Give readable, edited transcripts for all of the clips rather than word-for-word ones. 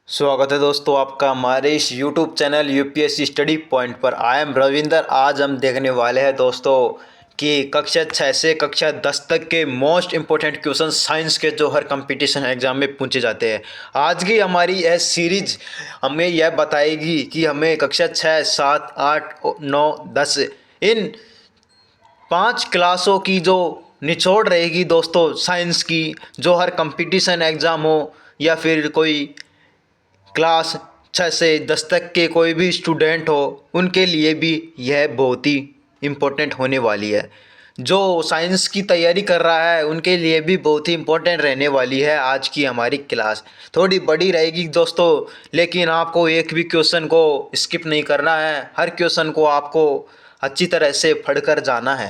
स्वागत है दोस्तों आपका हमारे इस YouTube channel UPSC study point पर। I am Ravinder. आज हम देखने वाले हैं दोस्तों कि कक्षा 6 से कक्षा 10 तक के मोस्ट इम्पोर्टेंट क्वेश्चन साइंस के जो हर कंपटीशन एग्जाम में पूछे जाते हैं। आज की हमारी यह सीरीज हमें यह बताएगी कि हमें कक्षा 6, 7, 8, 9, 10 इन 5 क्लासों की जो निचोड़ रहेगी दोस्तों साइंस की, जो हर कंपटीशन एग्ज़ाम हो या फिर कोई क्लास 6 से 10 तक के कोई भी स्टूडेंट हो उनके लिए भी यह बहुत ही इम्पोर्टेंट होने वाली है। जो साइंस की तैयारी कर रहा है उनके लिए भी बहुत ही इम्पोर्टेंट रहने वाली है। आज की हमारी क्लास थोड़ी बड़ी रहेगी दोस्तों, लेकिन आपको एक भी क्वेश्चन को स्किप नहीं करना है। हर क्वेश्चन को आपको अच्छी तरह से पढ़कर जाना है।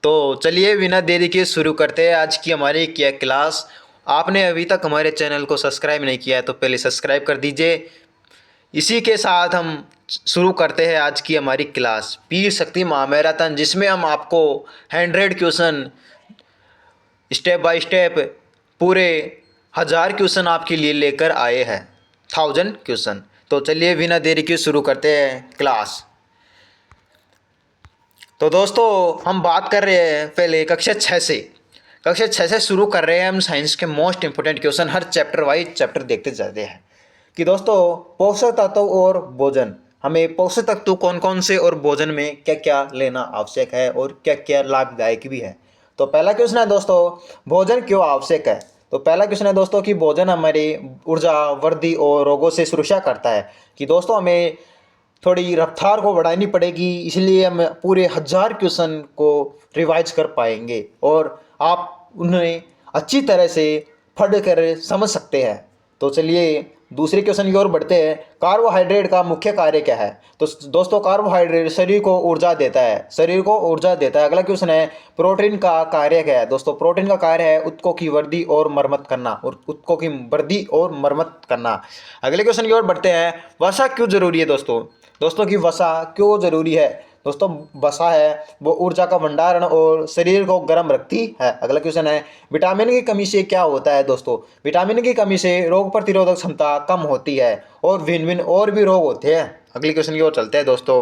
तो चलिए बिना देरी के शुरू करते हैं आज की हमारी क्या क्लास। आपने अभी तक हमारे चैनल को सब्सक्राइब नहीं किया है तो पहले सब्सक्राइब कर दीजिए। इसी के साथ हम शुरू करते हैं आज की हमारी क्लास पीर शक्ति महामैराथन, जिसमें हम आपको 100 क्वेश्चन स्टेप बाय स्टेप पूरे 1000 क्वेश्चन आपके लिए लेकर आए हैं, 1000 क्वेश्चन। तो चलिए बिना देरी के शुरू करते हैं क्लास। तो दोस्तों हम बात कर रहे हैं पहले कक्षा 6 से। कक्षा 6 से शुरू कर रहे हैं हम साइंस के मोस्ट इंपोर्टेंट क्वेश्चन, हर चैप्टर वाइज चैप्टर देखते जाते हैं कि दोस्तों पोषक तत्व और भोजन, हमें पोषक तत्व कौन कौन से और भोजन में क्या क्या लेना आवश्यक है और क्या क्या लाभदायक भी है। तो पहला क्वेश्चन है दोस्तों, भोजन क्यों आवश्यक है। तो पहला क्वेश्चन है दोस्तों कि भोजन हमारी ऊर्जा वृद्धि और रोगों से सुरक्षा करता है। कि दोस्तों हमें थोड़ी रफ्तार को बढ़ानी पड़ेगी, इसलिए हम पूरे 1000 क्वेश्चन को रिवाइज कर पाएंगे और आप उन्हें अच्छी तरह से पढ़ कर समझ सकते हैं। तो चलिए दूसरे क्वेश्चन की ओर बढ़ते हैं। कार्बोहाइड्रेट का मुख्य कार्य क्या है। तो दोस्तों कार्बोहाइड्रेट शरीर को ऊर्जा देता है, शरीर को ऊर्जा देता है। अगला क्वेश्चन है प्रोटीन का कार्य क्या है। दोस्तों प्रोटीन का कार्य है ऊतकों की वृद्धि और मरम्मत करना, और ऊतकों की वृद्धि और मरम्मत करना। अगले क्वेश्चन की ओर बढ़ते हैं। वसा क्यों जरूरी है दोस्तों। दोस्तों की वसा क्यों जरूरी है। दोस्तों वसा है वो ऊर्जा का भंडारण और शरीर को गर्म रखती है। अगला क्वेश्चन है विटामिन की कमी से क्या होता है। दोस्तों विटामिन की कमी से रोग प्रतिरोधक क्षमता कम होती है और भिन्न भिन्न और भी रोग होते हैं। अगले क्वेश्चन की ओर चलते हैं दोस्तों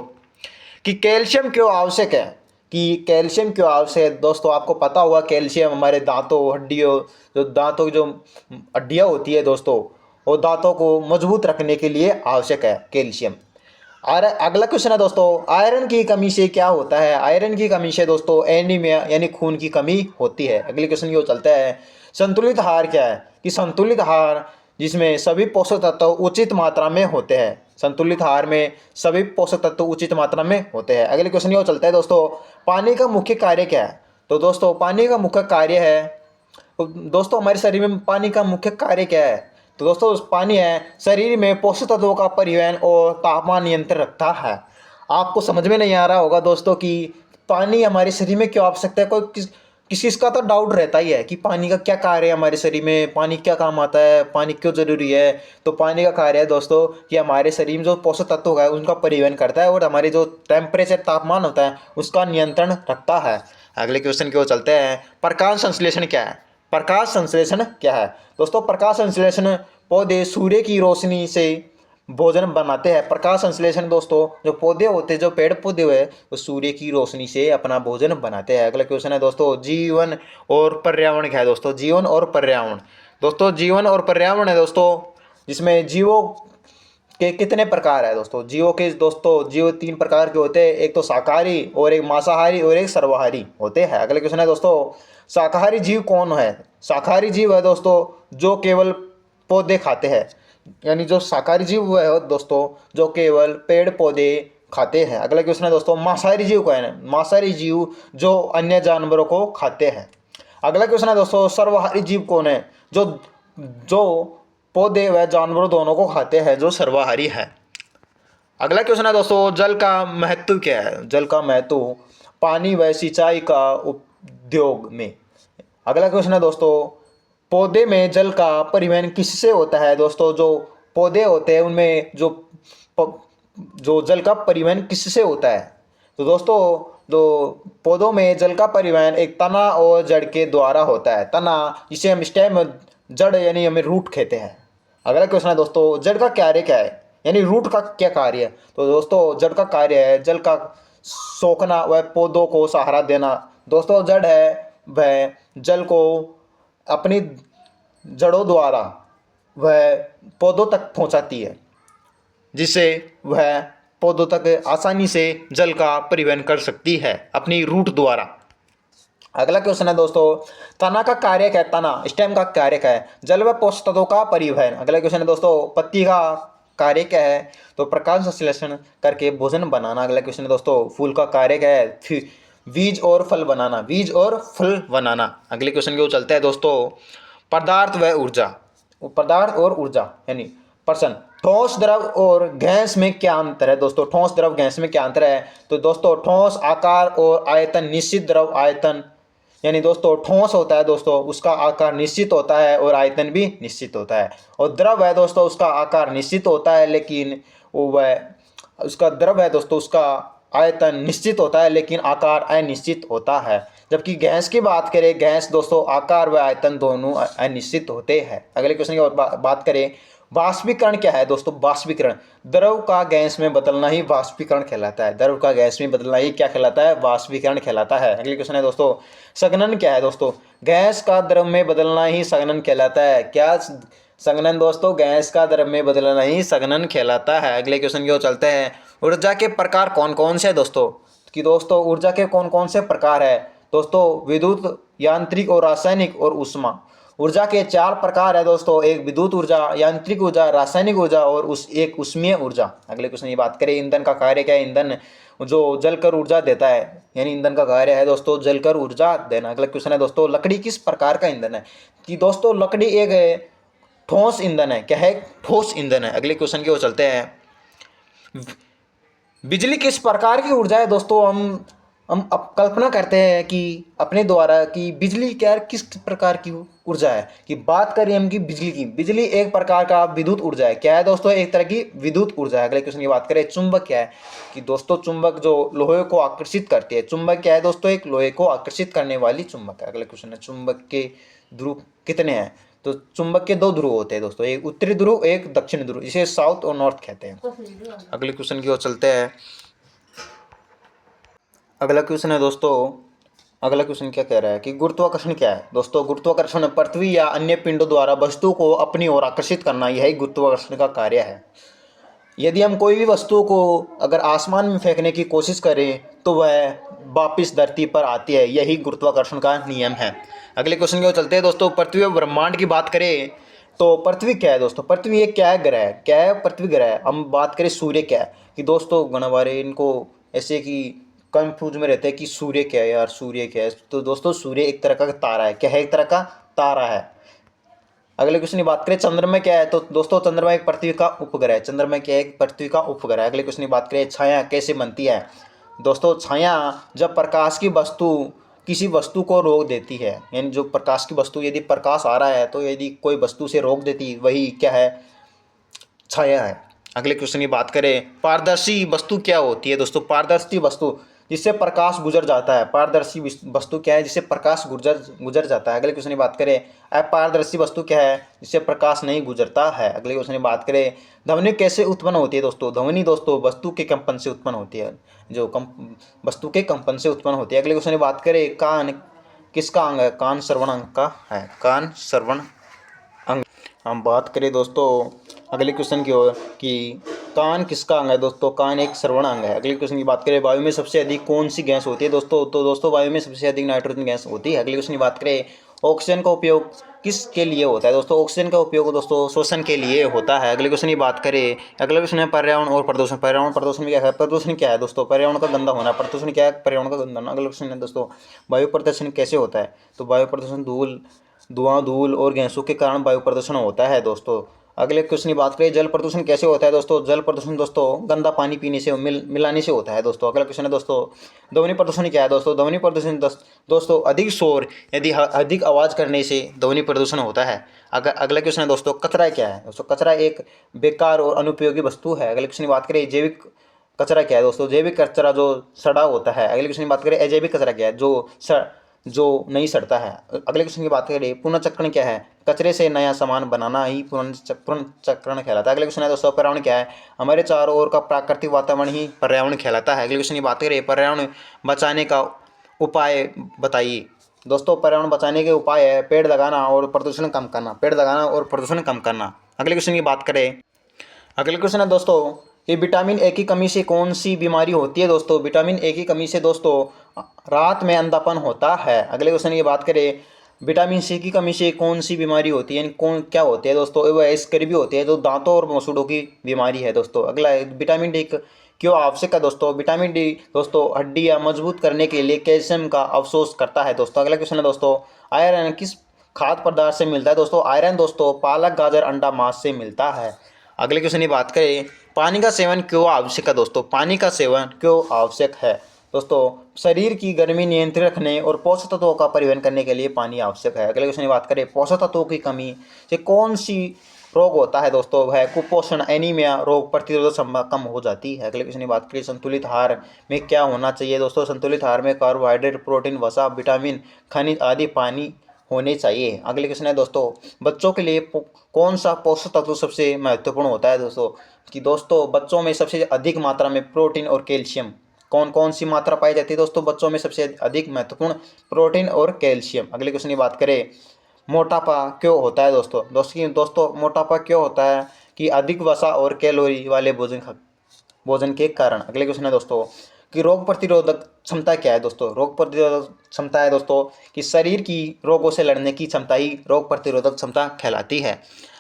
कि कैल्शियम क्यों आवश्यक है। कि कैल्शियम क्यों आवश्यक है। दोस्तों आपको पता होगा कैल्शियम हमारे दांतों हड्डियों, जो दांतों की जो हड्डियाँ होती है दोस्तों, वो दांतों को मजबूत रखने के लिए आवश्यक है कैल्शियम। और अगला क्वेश्चन है दोस्तों आयरन की कमी से क्या होता है। आयरन की कमी से दोस्तों एनीमिया यानी खून की कमी होती है। अगले क्वेश्चन की ओर चलता है। संतुलित आहार क्या है। कि संतुलित आहार जिसमें सभी पोषक तत्व उचित मात्रा में होते हैं। संतुलित आहार में सभी पोषक तत्व उचित मात्रा में होते हैं। अगले क्वेश्चन की ओर चलता है दोस्तों पानी का मुख्य कार्य क्या है। तो दोस्तों पानी का मुख्य कार्य है, दोस्तों हमारे शरीर में पानी का मुख्य कार्य क्या है। तो दोस्तों पानी है शरीर में पोषक तत्वों का परिवहन और तापमान नियंत्रण रखता है। आपको समझ में नहीं आ रहा होगा दोस्तों कि पानी हमारे शरीर में क्यों आवश्यकता है। कोई किसी का तो डाउट रहता ही है कि पानी का क्या कार्य है हमारे शरीर में, पानी क्या काम आता है, पानी क्यों जरूरी है। तो पानी का कार्य है दोस्तों कि हमारे शरीर में जो पोषक तत्व होगा उनका परिवहन करता है और हमारे जो टेम्परेचर तापमान होता है उसका नियंत्रण रखता है। अगले क्वेश्चन की ओर चलते हैं। प्रकाश संश्लेषण क्या है। प्रकाश संश्लेषण क्या है। दोस्तों प्रकाश संश्लेषण पौधे सूर्य की रोशनी से भोजन बनाते हैं। प्रकाश संश्लेषण दोस्तों जो पौधे होते हैं, जो पेड़ पौधे हुए, वो सूर्य की रोशनी से अपना भोजन बनाते हैं। अगला क्वेश्चन है दोस्तों जीवन और पर्यावरण क्या है। दोस्तों जीवन और पर्यावरण, दोस्तों जीवन और पर्यावरण है दोस्तों जिसमें जीवों के कितने प्रकार है। दोस्तों जीवों के जीव 3 प्रकार के होते हैं, एक तो शाकाहारी और एक मांसाहारी और एक सर्वाहारी होते हैं। अगले क्वेश्चन है दोस्तों शाकाहारी जीव कौन है। शाकाहारी जीव है दोस्तों जो केवल पौधे खाते हैं, यानी जो शाकाहारी जीव वो है दोस्तों जो केवल पेड़ पौधे खाते हैं। अगला क्वेश्चन है दोस्तों मांसाहारी जीव कौन है। मांसाहारी जीव जो अन्य जानवरों को खाते हैं। अगला क्वेश्चन है दोस्तों सर्वाहारी जीव कौन है। जो जो पौधे व जानवरों दोनों को खाते हैं, जो सर्वाहारी है। अगला क्वेश्चन है दोस्तों जल का महत्व क्या है। जल का महत्व पानी व सिंचाई का उद्योग में। अगला क्वेश्चन है दोस्तों पौधे में जल का परिवहन किससे होता है। दोस्तों जो पौधे होते हैं उनमें जो जल का परिवहन किससे होता है। तो दोस्तों जो पौधों में जल का परिवहन एक तना और जड़ के द्वारा होता है। तना जिसे हम स्टेम, जड़ यानी हमें रूट कहते हैं। अगला क्वेश्चन है दोस्तों, जड़ का कार्य क्या है, यानी रूट का क्या कार्य है। तो दोस्तों जड़ का कार्य है जल का सोखना व पौधों को सहारा देना। दोस्तों जड़ है वह जल को अपनी जड़ों द्वारा वह पौधों तक पहुंचाती है, जिससे वह पौधों तक आसानी से जल का परिवहन कर सकती है अपनी रूट द्वारा। अगला क्वेश्चन है दोस्तों, तना का कार्य क्या है, तना स्टेम का कार्य क्या है, जल व पोषक तत्वों का परिवहन। अगला क्वेश्चन है दोस्तों, पत्ती का कार्य क्या है, तो प्रकाश संश्लेषण करके भोजन बनाना। अगला क्वेश्चन है दोस्तों, फूल का कार्य क्या है, बीज और फल बनाना, बीज और फल बनाना। अगले क्वेश्चन की ओर चलते हैं दोस्तों, पदार्थ व ऊर्जा, पदार्थ और ऊर्जा यानी प्रश्न, ठोस द्रव और गैस में क्या अंतर है। दोस्तों ठोस द्रव गैस में क्या अंतर है, तो दोस्तों ठोस आकार और आयतन निश्चित, द्रव आयतन यानी दोस्तों ठोस होता है दोस्तों उसका आकार निश्चित होता है और आयतन भी निश्चित होता है, और द्रव है दोस्तों उसका आकार निश्चित होता है लेकिन वह उसका द्रव है दोस्तों उसका आयतन निश्चित होता है लेकिन आकार अनिश्चित होता है। जबकि गैस की बात करें, गैस दोस्तों आकार व आयतन दोनों अनिश्चित होते हैं। अगले क्वेश्चन की बात करें, वाष्पीकरण क्या है दोस्तों, वाष्पीकरण द्रव का गैस में बदलना ही वाष्पीकरण कहलाता है, द्रव का गैस में बदलना ही क्या कहलाता है, वाष्पीकरण कहलाता है। अगले क्वेश्चन है दोस्तों, संघनन क्या है दोस्तों, गैस का द्रव में बदलना ही संघनन कहलाता है। क्या संघनन दोस्तों, गैस का द्रव में बदलना ही संघनन कहलाता है। अगले क्वेश्चन की ओर चलते हैं, ऊर्जा के प्रकार कौन कौन से हैं दोस्तों, कि दोस्तों ऊर्जा के कौन कौन से प्रकार है दोस्तों, विद्युत, यांत्रिक और रासायनिक और ऊष्मा। ऊर्जा के 4 प्रकार है दोस्तों, एक विद्युत ऊर्जा, यांत्रिक ऊर्जा, रासायनिक ऊर्जा और एक ऊष्मीय ऊर्जा। अगले क्वेश्चन की बात करें, ईंधन का कार्य क्या है, ईंधन जो जलकर ऊर्जा देता है, यानी ईंधन का कार्य है दोस्तों जलकर ऊर्जा देना। अगला क्वेश्चन है दोस्तों, लकड़ी किस प्रकार का ईंधन है, कि दोस्तों लकड़ी एक ठोस ईंधन है, क्या है, ठोस ईंधन है। अगले क्वेश्चन की ओर चलते हैं, बिजली किस प्रकार की ऊर्जा है दोस्तों, हम अब कल्पना करते हैं कि अपने द्वारा कि बिजली क्या किस प्रकार की ऊर्जा है, कि बात करें हम कि बिजली की, बिजली एक प्रकार का विद्युत ऊर्जा है, क्या है दोस्तों, एक तरह की विद्युत ऊर्जा है। अगले क्वेश्चन की बात करें, चुंबक क्या है, कि दोस्तों चुंबक जो लोहे को आकर्षित करती है, चुंबक क्या है दोस्तों, एक लोहे को आकर्षित करने वाली चुंबक है। अगले क्वेश्चन है, चुंबक के ध्रुव कितने हैं, तो चुंबक के 2 ध्रुव होते हैं दोस्तों, एक उत्तरी ध्रुव एक दक्षिणी ध्रुव, इसे साउथ और नॉर्थ कहते हैं। अगले क्वेश्चन की ओर चलते हैं, अगला क्वेश्चन है दोस्तों, अगला क्वेश्चन क्या कह रहा है कि गुरुत्वाकर्षण क्या है दोस्तों, गुरुत्वाकर्षण पृथ्वी या अन्य पिंडों द्वारा वस्तु को अपनी ओर आकर्षित करना, यही गुरुत्वाकर्षण का कार्य है। यदि हम कोई भी वस्तु को अगर आसमान में फेंकने की कोशिश करें तो वह वापस धरती पर आती है, यही गुरुत्वाकर्षण का नियम है। अगले क्वेश्चन की ओर चलते हैं दोस्तों, पृथ्वी और ब्रह्मांड की बात करें तो पृथ्वी क्या है दोस्तों, पृथ्वी एक क्या है, ग्रह है, क्या है, पृथ्वी ग्रह है। हम बात करें सूर्य क्या है, कि दोस्तों गणवारे इनको ऐसे कि कंफ्यूज में रहते हैं कि सूर्य क्या है यार, सूर्य क्या है, तो दोस्तों सूर्य एक तरह का तारा है, क्या है, एक तरह का तारा है। अगले क्वेश्चन की बात करें, चंद्रमा क्या है, तो दोस्तों चंद्रमा एक पृथ्वी का उपग्रह है, चंद्रमा क्या है, एक पृथ्वी का उपग्रह है। अगले क्वेश्चन की बात करें, छाया कैसे बनती है, दोस्तों छाया जब प्रकाश की वस्तु किसी वस्तु को रोक देती है, यानी जो प्रकाश की वस्तु यदि प्रकाश आ रहा है तो यदि कोई वस्तु से रोक देती, वही क्या है, छाया है। अगले क्वेश्चन की बात करें, पारदर्शी वस्तु क्या होती है दोस्तों, पारदर्शी वस्तु जिससे प्रकाश गुजर जाता है, पारदर्शी वस्तु क्या है, जिससे प्रकाश गुजर गुजर जाता है। अगले क्वेश्चन की बात करें, अपारदर्शी वस्तु क्या है, जिससे प्रकाश नहीं गुजरता है। अगले क्वेश्चन की बात करें, ध्वनि कैसे उत्पन्न होती है दोस्तों, ध्वनि दोस्तों वस्तु के कंपन से उत्पन्न होती है, जो वस्तु के कंपन से उत्पन्न होती है। अगले क्वेश्चन की बात करें, कान किसका अंग है, कान श्रवण अंग का है, कान श्रवण अंग। हम बात करें दोस्तों अगले क्वेश्चन की ओर कि कान किसका अंग है दोस्तों, कान एक श्रवण अंग है। अगले क्वेश्चन की बात करें, वायु में सबसे अधिक कौन सी गैस होती है दोस्तों, तो दोस्तों वायु में सबसे अधिक नाइट्रोजन गैस होती है। अगले क्वेश्चन की बात करें, ऑक्सीजन का उपयोग किसके लिए होता है दोस्तों, ऑक्सीजन का उपयोग दोस्तों श्वसन के लिए होता है। अगले क्वेश्चन की बात करें, अगले क्वेश्चन है पर्यावरण और प्रदूषण, पर्यावरण प्रदूषण क्या है, प्रदूषण क्या है दोस्तों, पर्यावरण का गंदा होना, प्रदूषण क्या है, पर्यावरण का गंदा होना। अगले क्वेश्चन है दोस्तों, वायु प्रदूषण कैसे होता है, तो वायु प्रदूषण धुआं धूल और गैसों के कारण वायु प्रदूषण होता है दोस्तों। अगले क्वेश्चन की बात करें, जल प्रदूषण कैसे होता है दोस्तों, जल प्रदूषण दोस्तों गंदा पानी पीने से मिलाने से होता है दोस्तों। अगला क्वेश्चन है दोस्तों, ध्वनि प्रदूषण क्या है दोस्तों, ध्वनि प्रदूषण दोस्तों अधिक शोर यदि अधिक आवाज़ करने से ध्वनि प्रदूषण होता है। अगला क्वेश्चन है दोस्तों, कचरा क्या है दोस्तों, कचरा एक बेकार और अनुपयोगी वस्तु है। अगले क्वेश्चन की बात करें, जैविक कचरा क्या है दोस्तों, जैविक कचरा जो सड़ा होता है। अगले क्वेश्चन की बात करें, अजैविक कचरा क्या है, जो जो नहीं सड़ता है। अगले क्वेश्चन की बात करें, पुनर्चक्रण क्या है? कचरे से नया सामान बनाना ही पुनर्चक्रण कहलाता है। अगले क्वेश्चन है दोस्तों, पर्यावरण क्या है? हमारे चारों ओर का प्राकृतिक वातावरण ही पर्यावरण कहलाता है। अगले क्वेश्चन की बात करें, पर्यावरण बचाने का उपाय बताइए। दोस्तों पर्यावरण बचाने के उपाय है पेड़ लगाना और प्रदूषण कम करना, पेड़ लगाना और प्रदूषण कम करना। अगले क्वेश्चन की बात करें, अगले क्वेश्चन है दोस्तों कि विटामिन ए की कमी से कौन सी बीमारी होती है? दोस्तों विटामिन ए की कमी से दोस्तों रात में अंधापन होता है। अगले क्वेश्चन की बात करें, विटामिन सी की कमी से कौन सी बीमारी होती है, यानी कौन क्या होती है? दोस्तों वह स्कर्वी होती है, जो दांतों और मसूड़ों की बीमारी है। दोस्तों अगला है, विटामिन डी क्यों आवश्यक है? दोस्तों विटामिन डी दोस्तों हड्डियां मजबूत करने के लिए कैल्शियम का अवशोष करता है। दोस्तों अगला क्वेश्चन है दोस्तों, आयरन किस खाद्य पदार्थ से मिलता है? दोस्तों आयरन दोस्तों पालक, गाजर, अंडा, मांस से मिलता है। अगले क्वेश्चन की बात करें, पानी का सेवन क्यों आवश्यक है? दोस्तों पानी का सेवन क्यों आवश्यक है? दोस्तों शरीर की गर्मी नियंत्रित रखने और पोषक तत्वों का परिवहन करने के लिए पानी आवश्यक है। अगले क्वेश्चन की बात करें, पोषक तत्वों की कमी से कौन सी रोग होता है? दोस्तों वह कुपोषण, एनीमिया, रोग प्रतिरोधक क्षमता कम हो जाती है। अगले क्वेश्चन की बात करें, संतुलित आहार में क्या होना चाहिए? दोस्तों संतुलित आहार में कार्बोहाइड्रेट, प्रोटीन, वसा, विटामिन, खनिज आदि पानी होने चाहिए। अगले क्वेश्चन है दोस्तों, बच्चों के लिए कौन सा पोषक तत्व सबसे महत्वपूर्ण होता है? दोस्तों कि दोस्तों बच्चों में सबसे अधिक मात्रा में प्रोटीन और कैल्शियम, कौन कौन सी मात्रा पाई जाती है? दोस्तों बच्चों में सबसे अधिक महत्वपूर्ण प्रोटीन और कैल्शियम। अगले क्वेश्चन की बात करें, मोटापा क्यों होता है? दोस्तों मोटापा क्यों होता है? कि अधिक वसा और कैलोरी वाले भोजन के कारण। अगले क्वेश्चन है दोस्तों कि रोग प्रतिरोधक क्षमता क्या है? दोस्तों रोग प्रतिरोधक क्षमता है दोस्तों कि शरीर की रोगों से लड़ने की क्षमता ही रोग प्रतिरोधक क्षमता कहलाती है।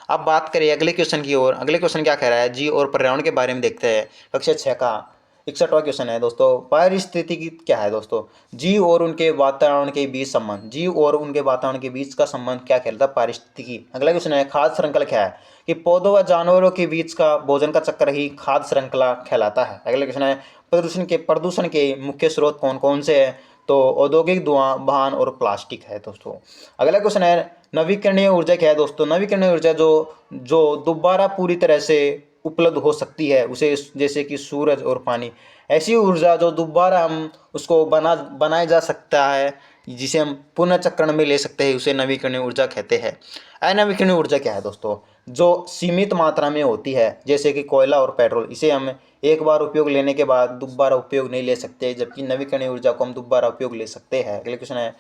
अब बात करें अगले क्वेश्चन की ओर। अगले क्वेश्चन क्या कह रहा है, जीव और पर्यावरण के बारे में देखते हैं। कक्षा 6 का 61वां क्वेश्चन है दोस्तों, पारिस्थितिकी क्या है? दोस्तों जीव और उनके वातावरण के बीच संबंध, जीव और उनके वातावरण के बीच का संबंध क्या कहलाता है? पारिस्थितिकी। अगला क्वेश्चन है, खाद्य श्रृंखला क्या है? कि पौधों व जानवरों के बीच का भोजन का चक्कर ही खाद्य श्रृंखला कहलाता है। अगला क्वेश्चन है, प्रदूषण के मुख्य स्रोत कौन कौन से हैं? तो औद्योगिक धुआं, वाहन और प्लास्टिक है। दोस्तों अगला क्वेश्चन है, नवीकरणीय ऊर्जा क्या है? दोस्तों नवीकरणीय ऊर्जा जो जो दोबारा पूरी तरह से उपलब्ध हो सकती है उसे, जैसे कि सूरज और पानी, ऐसी ऊर्जा जो दोबारा हम उसको बनाया जा सकता है, जिसे हम पुनर्चक्रण में ले सकते हैं, उसे नवीकरणीय ऊर्जा कहते हैं। अनवीकरणीय ऊर्जा क्या है? दोस्तों जो सीमित मात्रा में होती है, जैसे कि कोयला और पेट्रोल, इसे हम एक बार उपयोग लेने के बाद दोबारा उपयोग नहीं ले सकते, जबकि नवीकरणीय ऊर्जा को हम दोबारा उपयोग ले सकते हैं। अगले क्वेश्चन है,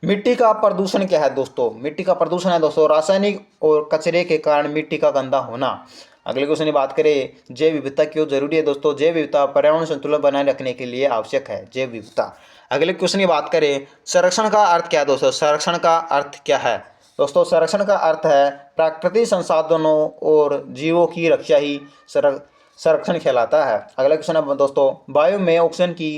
मिट्टी का प्रदूषण क्या है? दोस्तों मिट्टी का प्रदूषण है दोस्तों रासायनिक और कचरे के कारण मिट्टी का गंदा होना। अगले क्वेश्चन की बात करें, जैव विविधता क्यों जरूरी है? दोस्तों जैव विविधता पर्यावरण संतुलन बनाए रखने के लिए आवश्यक है, जैव विविधता। अगले क्वेश्चन की बात करें, संरक्षण का अर्थ क्या है? दोस्तों संरक्षण का अर्थ क्या है? दोस्तों संरक्षण का अर्थ है प्राकृतिक संसाधनों और जीवों की रक्षा ही संरक्षण कहलाता है। अगला क्वेश्चन है दोस्तों, वायु में ऑक्सीजन की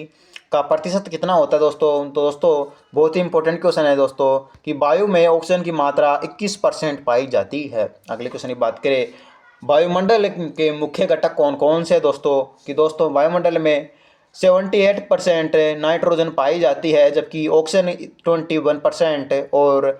का प्रतिशत कितना होता है? दोस्तों तो दोस्तों बहुत ही इंपॉर्टेंट क्वेश्चन है दोस्तों कि वायु में ऑक्सीजन की मात्रा 21% पाई जाती है। अगले क्वेश्चन की बात करें, वायुमंडल के मुख्य घटक कौन कौन से? दोस्तों कि दोस्तों वायुमंडल में 78% नाइट्रोजन पाई जाती है, जबकि ऑक्सीजन 21% और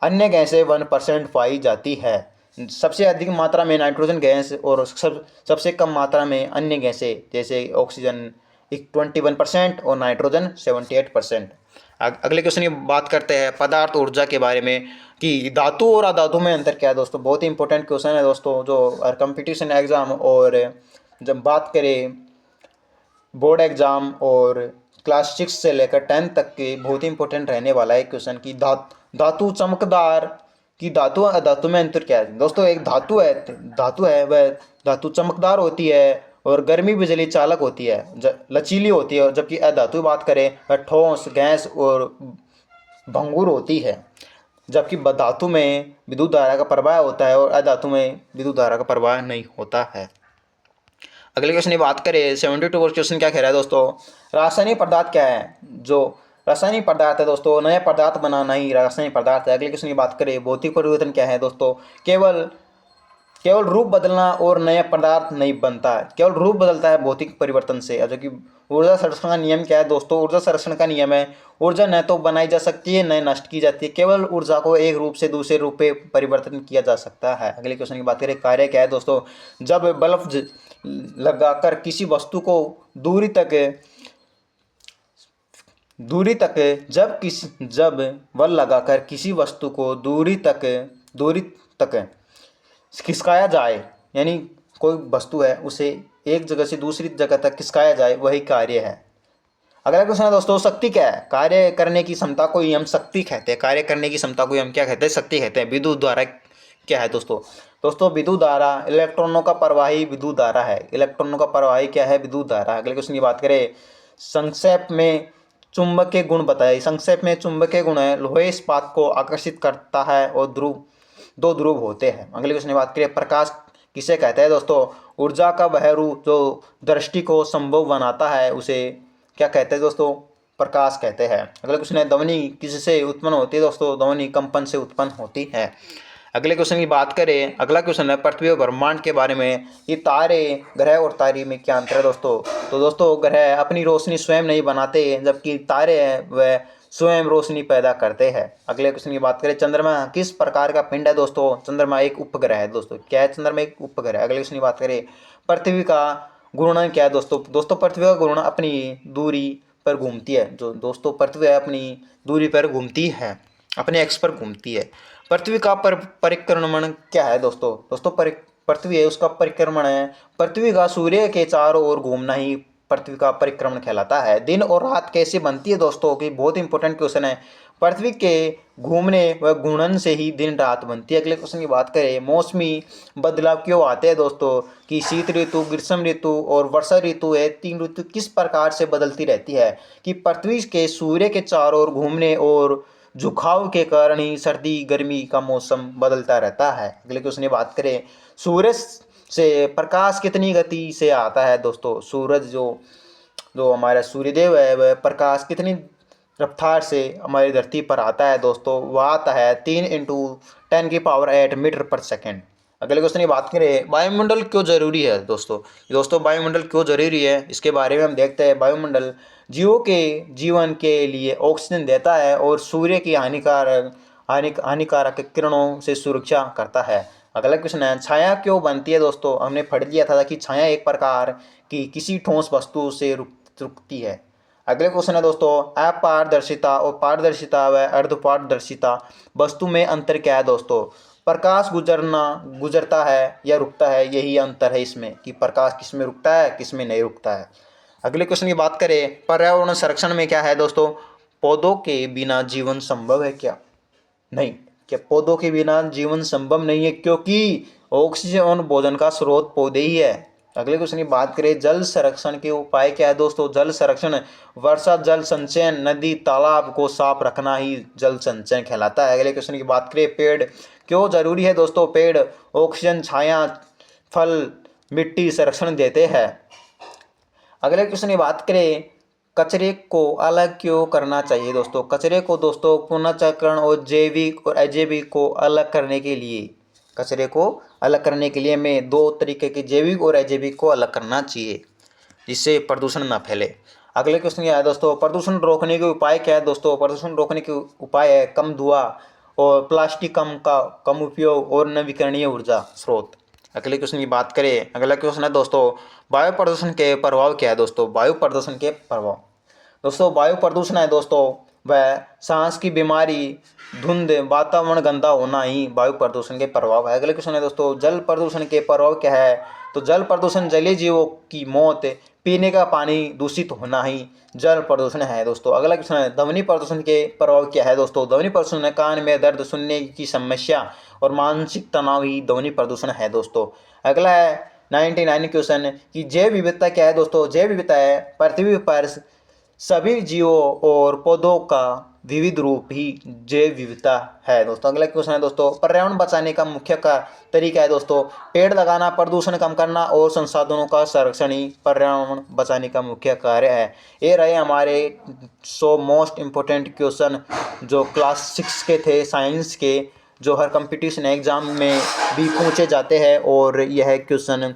अन्य गैसें 1% पाई जाती है। सबसे अधिक मात्रा में नाइट्रोजन गैस और सबसे कम मात्रा में अन्य गैसें, जैसे ऑक्सीजन 21% और नाइट्रोजन 78%। अगले क्वेश्चन की बात करते हैं पदार्थ ऊर्जा के बारे में कि धातु और अधातु में अंतर क्या है? दोस्तों बहुत ही इंपॉर्टेंट क्वेश्चन है दोस्तों, जो कंपटीशन एग्जाम और जब बात करें बोर्ड एग्जाम और क्लास 6 से लेकर 10 तक के बहुत ही इंपॉर्टेंट रहने वाला है क्वेश्चन की धातु चमकदार की धातु अधातु में अंतर क्या है? दोस्तों एक धातु है वह धातु चमकदार होती है और गर्मी बिजली चालक होती है, लचीली होती है, जबकि अधातु बात करें वह ठोस, गैस और भंगुर होती है। जबकि धातु में विद्युत धारा का प्रवाह होता है और अधातु में विद्युत धारा का प्रवाह नहीं होता है। अगले क्वेश्चन की बात करें 72 क्वेश्चन क्या कह रहा है? दोस्तों रासायनिक पदार्थ क्या है? जो रासायनिक पदार्थ है दोस्तों नया पदार्थ बनाना ही रासायनिक पदार्थ है। अगले क्वेश्चन की बात करें भौतिक परिवर्तन क्या है? दोस्तों केवल रूप बदलना और नया पदार्थ नहीं बनता है, केवल रूप बदलता है भौतिक परिवर्तन से। जो कि ऊर्जा संरक्षण का नियम क्या है? दोस्तों ऊर्जा संरक्षण का नियम है, ऊर्जा न तो बनाई जा सकती है न नष्ट की जाती है, केवल ऊर्जा को एक रूप से दूसरे रूप में परिवर्तन किया जा सकता है। अगले क्वेश्चन की बात करें कार्य क्या है? दोस्तों जब बल्ब लगाकर किसी वस्तु को दूरी तक दूरी तक जब बल लगाकर किसी वस्तु को दूरी तक खिसकाया जाए, यानी कोई वस्तु है उसे एक जगह से दूसरी जगह तक खिसकाया जाए, वही कार्य है। अगला क्वेश्चन है दोस्तों, शक्ति क्या है? कार्य करने की क्षमता को ही हम शक्ति कहते हैं। कार्य करने की क्षमता को ही हम क्या कहते हैं? शक्ति कहते हैं। विद्युत धारा क्या है दोस्तों? दोस्तों विद्युत धारा इलेक्ट्रॉनों का प्रवाही विद्युत धारा है। इलेक्ट्रॉनों का प्रवाही क्या है? विद्युत धारा। अगले क्वेश्चन की बात करें, संक्षेप में चुंबकीय गुण बताइए। संक्षेप में चुंबकीय गुण है, लोहे इस्पात को आकर्षित करता है और दो ध्रुव होते हैं। अगले क्वेश्चन की बात करें, प्रकाश किसे कहते हैं दोस्तों? ऊर्जा का वह रूप जो दृष्टि को संभव बनाता है उसे क्या कहते हैं दोस्तों? प्रकाश कहते हैं। अगला क्वेश्चन है, ध्वनि किससे उत्पन्न होती है दोस्तों? ध्वनि कंपन से उत्पन्न होती है। अगले क्वेश्चन की बात करें, अगला क्वेश्चन है पृथ्वी और ब्रह्मांड के बारे में। ये तारे, ग्रह और तारे में क्या अंतर है दोस्तों? तो दोस्तों ग्रह अपनी रोशनी स्वयं नहीं बनाते, जबकि तारे हैं वह स्वयं रोशनी पैदा करते हैं। अगले क्वेश्चन की बात करें, चंद्रमा किस प्रकार का पिंड है दोस्तों? चंद्रमा एक उपग्रह है दोस्तों। क्या है? चंद्रमा एक उपग्रह है। अगले क्वेश्चन की बात करें, पृथ्वी का घूर्णन क्या है दोस्तों? दोस्तों पृथ्वी का घूर्णन अपनी दूरी पर घूमती है। जो दोस्तों पृथ्वी है अपनी दूरी पर घूमती है, अपने एक्स पर घूमती है। पृथ्वी का परिक्रमण क्या है दोस्तों? दोस्तों पृथ्वी है उसका परिक्रमण है, पृथ्वी का सूर्य के चारों ओर घूमना ही पृथ्वी का परिक्रमण कहलाता है। दिन और रात कैसे बनती है दोस्तों? की बहुत इंपॉर्टेंट क्वेश्चन है। पृथ्वी के घूमने व घूर्णन से ही दिन रात बनती है। अगले क्वेश्चन की बात करें, मौसमी बदलाव क्यों आते हैं दोस्तों? कि शीत ऋतु, ग्रीष्म ऋतु और वर्षा ऋतु है, तीन ऋतु किस प्रकार से बदलती रहती है? कि पृथ्वी के सूर्य के चारों ओर घूमने और झुकाव के कारण ही सर्दी गर्मी का मौसम बदलता रहता है। अगले क्वेश्चन की बात करें, सूरज से प्रकाश कितनी गति से आता है दोस्तों? सूरज जो जो हमारा सूर्यदेव है वह प्रकाश कितनी रफ्तार से हमारी धरती पर आता है दोस्तों? वह आता है 3 × 10⁸ मीटर पर सेकेंड। अगले क्वेश्चन की बात करें, वायुमंडल क्यों जरूरी है दोस्तों? दोस्तों वायुमंडल क्यों जरूरी है इसके बारे में हम देखते हैं। वायुमंडल जीवों के जीवन के लिए ऑक्सीजन देता है और सूर्य की हानिकारक किरणों से सुरक्षा करता है। अगला क्वेश्चन है, छाया क्यों बनती है दोस्तों? हमने पढ़ लिया था कि छाया एक प्रकार की किसी ठोस वस्तु से रुकती है। अगले क्वेश्चन है दोस्तों, अपारदर्शिता और पारदर्शिता व अर्धपारदर्शिता वस्तु में अंतर क्या है दोस्तों? प्रकाश गुजरता है या रुकता है, यही अंतर है इसमें कि प्रकाश किस में रुकता है किस में नहीं रुकता है। अगले क्वेश्चन की बात करें, पर्यावरण संरक्षण में क्या है दोस्तों? पौधों के बिना जीवन संभव है क्या? नहीं। क्या पौधों के बिना जीवन संभव नहीं है? क्योंकि ऑक्सीजन और भोजन का स्रोत पौधे ही है। अगले क्वेश्चन की बात करें, जल संरक्षण के उपाय क्या है दोस्तों? जल संरक्षण वर्षा जल संचयन, नदी तालाब को साफ रखना ही जल संचयन कहलाता है। अगले क्वेश्चन की बात करें, पेड़ क्यों जरूरी है दोस्तों? पेड़ ऑक्सीजन, छाया, फल, मिट्टी संरक्षण देते हैं। अगले क्वेश्चन की बात करें, कचरे को अलग क्यों करना चाहिए दोस्तों? कचरे को दोस्तों पुनर्चक्रण और जैविक और अजैविक को अलग करने के लिए, कचरे को अलग करने के लिए हमें 2 तरीके के जैविक और अजैविक को अलग करना चाहिए, जिससे प्रदूषण ना फैले। अगले क्वेश्चन क्या है दोस्तों, प्रदूषण रोकने के उपाय क्या है दोस्तों? प्रदूषण रोकने के उपाय है कम धुआं और प्लास्टिक कम उपयोग और नवीकरणीय ऊर्जा स्रोत। अगले क्वेश्चन की बात करें, अगला क्वेश्चन है दोस्तों, वायु प्रदूषण के प्रभाव क्या है दोस्तों? वायु प्रदूषण के प्रभाव दोस्तों, वायु प्रदूषण है दोस्तों वह सांस की बीमारी, धुंध, वातावरण गंदा होना ही वायु प्रदूषण के प्रभाव है। अगले क्वेश्चन है दोस्तों, जल प्रदूषण के प्रभाव क्या है? तो जल प्रदूषण जलीय जीवों की मौत, पीने का पानी दूषित होना ही जल प्रदूषण है दोस्तों। अगला क्वेश्चन है, ध्वनि प्रदूषण के प्रभाव क्या है दोस्तों? ध्वनि प्रदूषण है कान में दर्द, सुनने की समस्या और मानसिक तनाव ही ध्वनि प्रदूषण है दोस्तों। अगला है 99 क्वेश्चन कि जैव विविधता क्या है दोस्तों? जैव विविधता है पृथ्वी पर सभी जीवों और पौधों का विविध रूप ही जैव विविधता है दोस्तों। अगला क्वेश्चन है दोस्तों, पर्यावरण बचाने का मुख्य तरीका है दोस्तों? पेड़ लगाना, प्रदूषण कम करना और संसाधनों का संरक्षण ही पर्यावरण बचाने का मुख्य कार्य है। ये रहे हमारे 100 मोस्ट इम्पोर्टेंट क्वेश्चन जो क्लास 6 के थे, साइंस के, जो हर कंपटीशन एग्जाम में भी पूछे जाते हैं और यह क्वेश्चन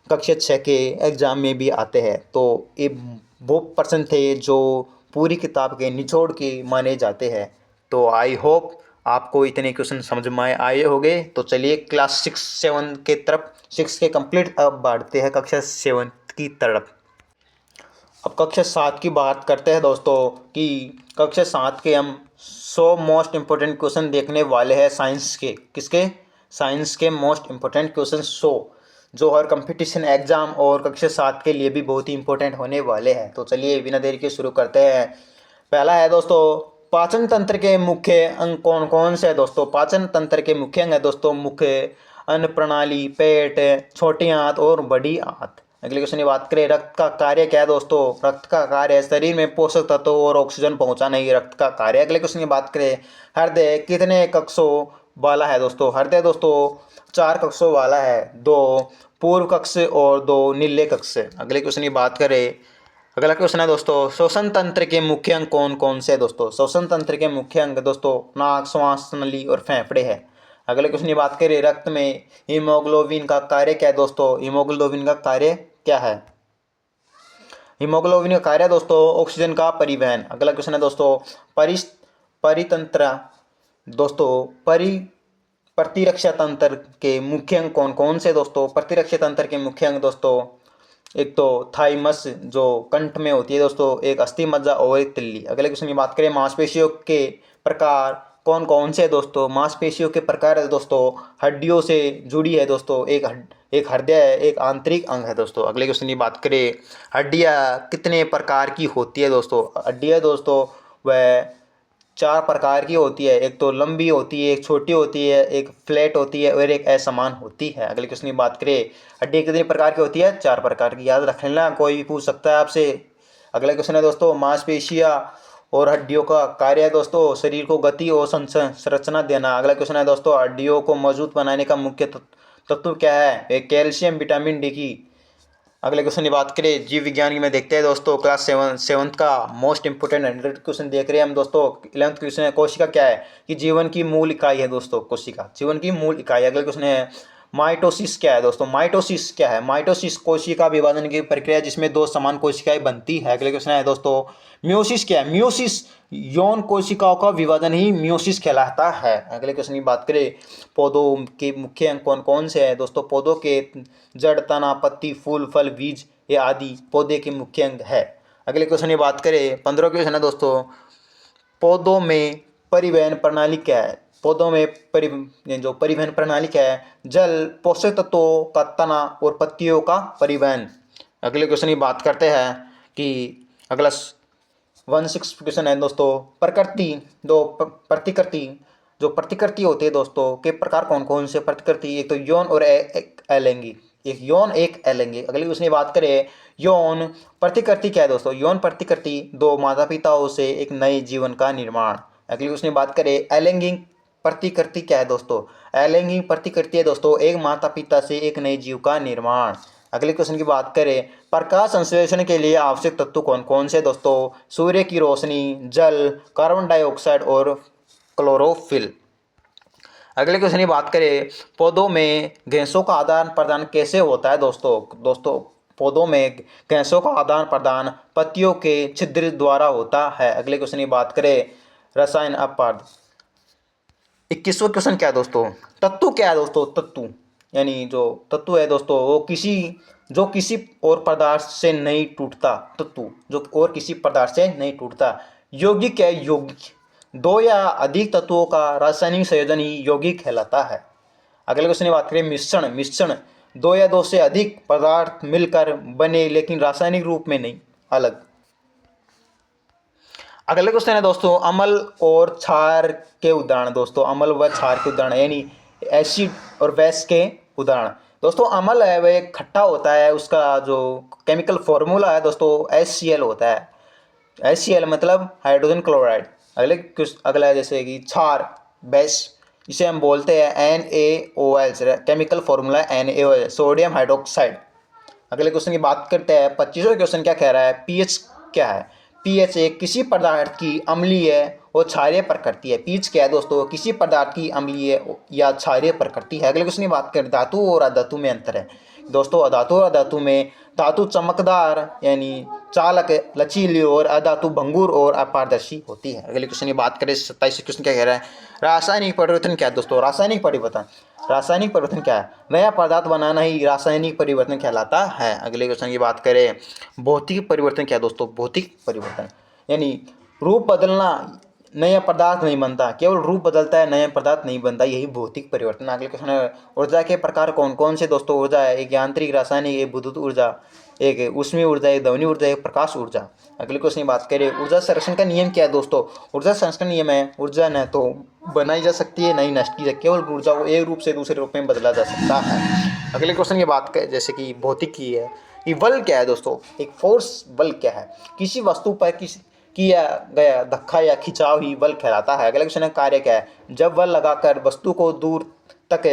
कक्षा 6 के एग्जाम में भी आते हैं। तो ये वो पर्सन थे जो पूरी किताब के निचोड़ के माने जाते हैं। तो आई होप आपको इतने क्वेश्चन समझ में आए होंगे। तो चलिए क्लास 6-7 के तरफ, 6 के कंप्लीट अब बढ़ते हैं कक्षा 7 की तरफ। अब कक्षा 7 की बात करते हैं दोस्तों कि कक्षा 7 के हम 100 मोस्ट इम्पोर्टेंट क्वेश्चन देखने वाले हैं साइंस के। किसके? साइंस के मोस्ट इम्पोर्टेंट क्वेश्चन 100, जो हर कंपटीशन एग्जाम और कक्षा 7 के लिए भी बहुत ही इंपॉर्टेंट होने वाले हैं। तो चलिए बिना देरी के शुरू करते हैं। पहला है दोस्तों, पाचन तंत्र के मुख्य अंग कौन कौन से है दोस्तों? पाचन तंत्र के मुख्य अंग है दोस्तों मुख्य अन्न प्रणाली, पेट, छोटी आंत और बड़ी आंत। अगले क्वेश्चन की बात करें, रक्त का कार्य क्या है दोस्तों? रक्त का कार्य है शरीर में पोषक तत्वों और ऑक्सीजन पहुंचाना, ही रक्त का कार्य है। अगले क्वेश्चन की बात करें, हृदय कितने कक्षों वाला है दोस्तों? हृदय दोस्तों 4 कक्षों वाला है, 2 पूर्व कक्ष और 2 नीले कक्ष। अगले क्वेश्चन की बात करें, अगला क्वेश्चन है दोस्तों, श्वसन तंत्र के मुख्य अंग कौन कौन से है दोस्तों? श्वसन तंत्र के मुख्य अंग दोस्तों नाक, श्वास नली और फेफड़े है। अगले क्वेश्चन की बात करें, रक्त में हीमोग्लोबिन का कार्य क्या है दोस्तों? हीमोग्लोबिन का कार्य क्या है? हीमोग्लोबिन का कार्य दोस्तों ऑक्सीजन का परिवहन। अगला क्वेश्चन है दोस्तों, परितंत्र दोस्तों प्रतिरक्षा तंत्र के मुख्य अंग कौन कौन से दोस्तों? प्रतिरक्षा तंत्र के मुख्य अंग दोस्तों एक तो थाइमस जो कंठ में होती है दोस्तों, एक अस्थि मज्जा और एक तिल्ली। अगले क्वेश्चन की बात करें, मांसपेशियों के प्रकार कौन कौन से दोस्तों? मांसपेशियों के प्रकार है दोस्तों हड्डियों से जुड़ी है दोस्तों, एक हृदय है, एक आंतरिक अंग है दोस्तों। अगले क्वेश्चन की बात करें, हड्डियां कितने प्रकार की होती है दोस्तों? हड्डियां दोस्तों वह 4 प्रकार की होती है, एक तो लंबी होती है, एक छोटी होती है, एक फ्लैट होती है और एक असमान होती है। अगले क्वेश्चन की बात करें, हड्डी कितने प्रकार की होती है? 4 प्रकार की, याद रख लेना, कोई भी पूछ सकता है आपसे। अगला क्वेश्चन है दोस्तों, मांसपेशियां और हड्डियों का कार्य है दोस्तों शरीर को गति और संरचना देना। अगला क्वेश्चन है दोस्तों, हड्डियों को मजबूत बनाने का मुख्य तत्व क्या है? एक कैल्शियम, विटामिन डी की। अगले क्वेश्चन की बात करें, जीव विज्ञान में देखते हैं दोस्तों क्लास 7th का मोस्ट इंपोर्टेंट 100 क्वेश्चन देख रहे हैं हम दोस्तों। 11th क्वेश्चन है, कोशिका क्या है? कि जीवन की मूल इकाई है दोस्तों, कोशिका जीवन की मूल इकाई। अगले क्वेश्चन है, माइटोसिस क्या है दोस्तों? माइटोसिस क्या है? माइटोसिस कोशिका विभाजन की प्रक्रिया जिसमें 2 समान कोशिकाएं बनती है। अगले क्वेश्चन है दोस्तों, म्योसिस क्या है? म्योसिस यौन कोशिकाओं का विभाजन ही म्योसिस कहलाता है। अगले क्वेश्चन की बात करें, पौधों के मुख्य अंग कौन कौन से हैं दोस्तों? पौधों के जड़, तना, पत्ती, फूल, फल, बीज ये आदि पौधे के मुख्य अंग है। अगले क्वेश्चन की बात करें, 15 क्वेश्चन है दोस्तों, पौधों में परिवहन प्रणाली क्या है? पौधों में जो परिवहन प्रणाली क्या है? जल, पोषक तत्वों का तना और पत्तियों का परिवहन। अगले क्वेश्चन की बात करते हैं कि अगला 16 क्वेश्चन है दोस्तों, प्रतिकृति जो प्रतिकृति होती है दोस्तों के प्रकार कौन कौन से? प्रतिकृति एक तो यौन और एक अलैंगिक, एक यौन एक अलैंगिक। अगली क्वेश्चन की बात करें, यौन प्रतिकृति क्या है दोस्तों? यौन प्रतिकृति 2 माता पिताओं से एक नए जीवन का निर्माण। अगली क्वेश्चन की बात करें, अलैंगिक प्रतिकृति क्या है दोस्तों? अलैंगिक प्रतिकृति है दोस्तों एक माता पिता से एक नए जीव का निर्माण। अगले क्वेश्चन की बात करें, प्रकाश संश्लेषण के लिए आवश्यक तत्व कौन कौन से दोस्तों? सूर्य की रोशनी, जल, कार्बन डाइऑक्साइड और क्लोरोफिल। अगले क्वेश्चन की बात करें, पौधों में गैसों का आदान प्रदान कैसे होता है दोस्तों पौधों में गैसों का आदान प्रदान पत्तियों के छिद्र द्वारा होता है। अगले क्वेश्चन की बात करें, रसायन अपवाद। 21वां क्वेश्चन क्या है दोस्तों? तत्व क्या है दोस्तों? तत्व यानी जो तत्व है दोस्तों वो किसी और पदार्थ से नहीं टूटता, तत्व जो और किसी पदार्थ से नहीं टूटता। यौगिक क्या है? यौगिक 2 या अधिक तत्वों का रासायनिक संयोजन ही यौगिक कहलाता है। अगले क्वेश्चन की बात करें, मिश्रण 2 या 2 से अधिक पदार्थ मिलकर बने लेकिन रासायनिक रूप में नहीं, अलग। अगले क्वेश्चन है दोस्तों, अम्ल और क्षार के उदाहरण दोस्तों, अम्ल व क्षार के उदाहरण यानी एसिड और बेस के उदाहरण। दोस्तों अम्ल है वह खट्टा होता है, उसका जो केमिकल फॉर्मूला है दोस्तों HCl होता है। HCl मतलब हाइड्रोजन क्लोराइड। अगला है जैसे कि क्षार, बेस, इसे हम बोलते हैं NaOH, chemical formula NaOH, sodium hydroxide. अगले क्वेश्चन की बात करते हैं, 25वां क्वेश्चन क्या कह रहा है? पीएच क्या है? पीएच एक किसी पदार्थ की अम्लीय और क्षारीय प्रकृति है। पीएच क्या है दोस्तों? किसी पदार्थ की अम्लीय या क्षारीय प्रकृति है। अगले क्वेश्चन की बात करें, धातु और अधातु में अंतर है दोस्तों। धातु और अधातु में, धातु चमकदार यानी चालक, लचीली और अधातु भंगुर और अपारदर्शी होती है। अगले क्वेश्चन की बात करें, 27 क्वेश्चन क्या कह रहा है? रासायनिक परिवर्तन क्या है दोस्तों? रासायनिक परिवर्तन रासायनिक परिवर्तन क्या है? नया पदार्थ बनाना ही रासायनिक परिवर्तन कहलाता है। अगले क्वेश्चन की बात करें, भौतिक परिवर्तन क्या है दोस्तों? भौतिक परिवर्तन यानी रूप बदलना, नया पदार्थ नहीं बनता, केवल रूप बदलता है, नया पदार्थ नहीं बनता, यही भौतिक परिवर्तन। अगले क्वेश्चन है, ऊर्जा के प्रकार कौन कौन से दोस्तों? ऊर्जा है, एक यांत्रिक, रासायनिक, एक विद्युत ऊर्जा, एक ऊष्मीय ऊर्जा, एक ध्वनि ऊर्जा, एक प्रकाश ऊर्जा। अगले क्वेश्चन की बात करें, ऊर्जा संरक्षण का नियम क्या है दोस्तों? ऊर्जा संरक्षण नियम है, ऊर्जा न तो बनाई जा सकती है, न ही नष्ट की जाए, केवल ऊर्जा को एक रूप से दूसरे रूप में बदला जा सकता है। अगले क्वेश्चन की बात करें, जैसे कि भौतिक की है, ये बल क्या है दोस्तों? एक फोर्स बल क्या है? किसी वस्तु पर किया गया धक्का या खिंचाव ही बल कहलाता है। अगला क्वेश्चन है, कार्य क्या है? जब बल लगाकर वस्तु को दूर तक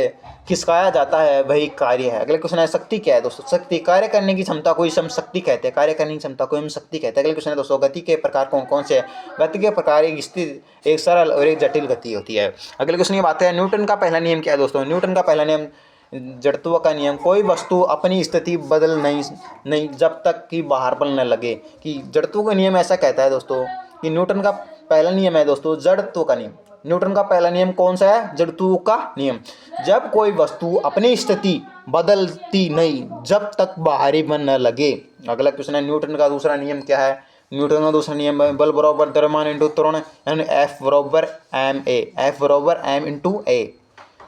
खिसकाया जाता है वही कार्य है। अगले क्वेश्चन है, शक्ति क्या है दोस्तों? शक्ति कार्य करने की क्षमता को हम शक्ति कहते हैं, कार्य करने की क्षमता को हम शक्ति कहते हैं। अगले क्वेश्चन है दोस्तों, गति के प्रकार कौन कौन से हैं? गति के प्रकार एक स्थिर, एक सरल और एक जटिल गति होती है। अगले क्वेश्चन की बात है, न्यूटन का पहला नियम क्या है दोस्तों? न्यूटन का पहला नियम जड़त्व का नियम, कोई वस्तु अपनी स्थिति बदल नहीं जब तक कि बाहर बल न लगे। कि जड़त्व का नियम ऐसा कहता है दोस्तों कि न्यूटन का पहला नियम है दोस्तों जड़त्व का नियम। न्यूटन का पहला नियम कौन सा है? जड़त्व का नियम। जब कोई वस्तु अपनी स्थिति बदलती नहीं जब तक बाहरी बल न लगे। अगला क्वेश्चन है, न्यूटन का दूसरा नियम क्या है? न्यूटन का दूसरा नियम है बल बराबर द्रव्यमान इंटू त्वरण, यानी F बराबर एम ए, F बराबर एम इंटू ए।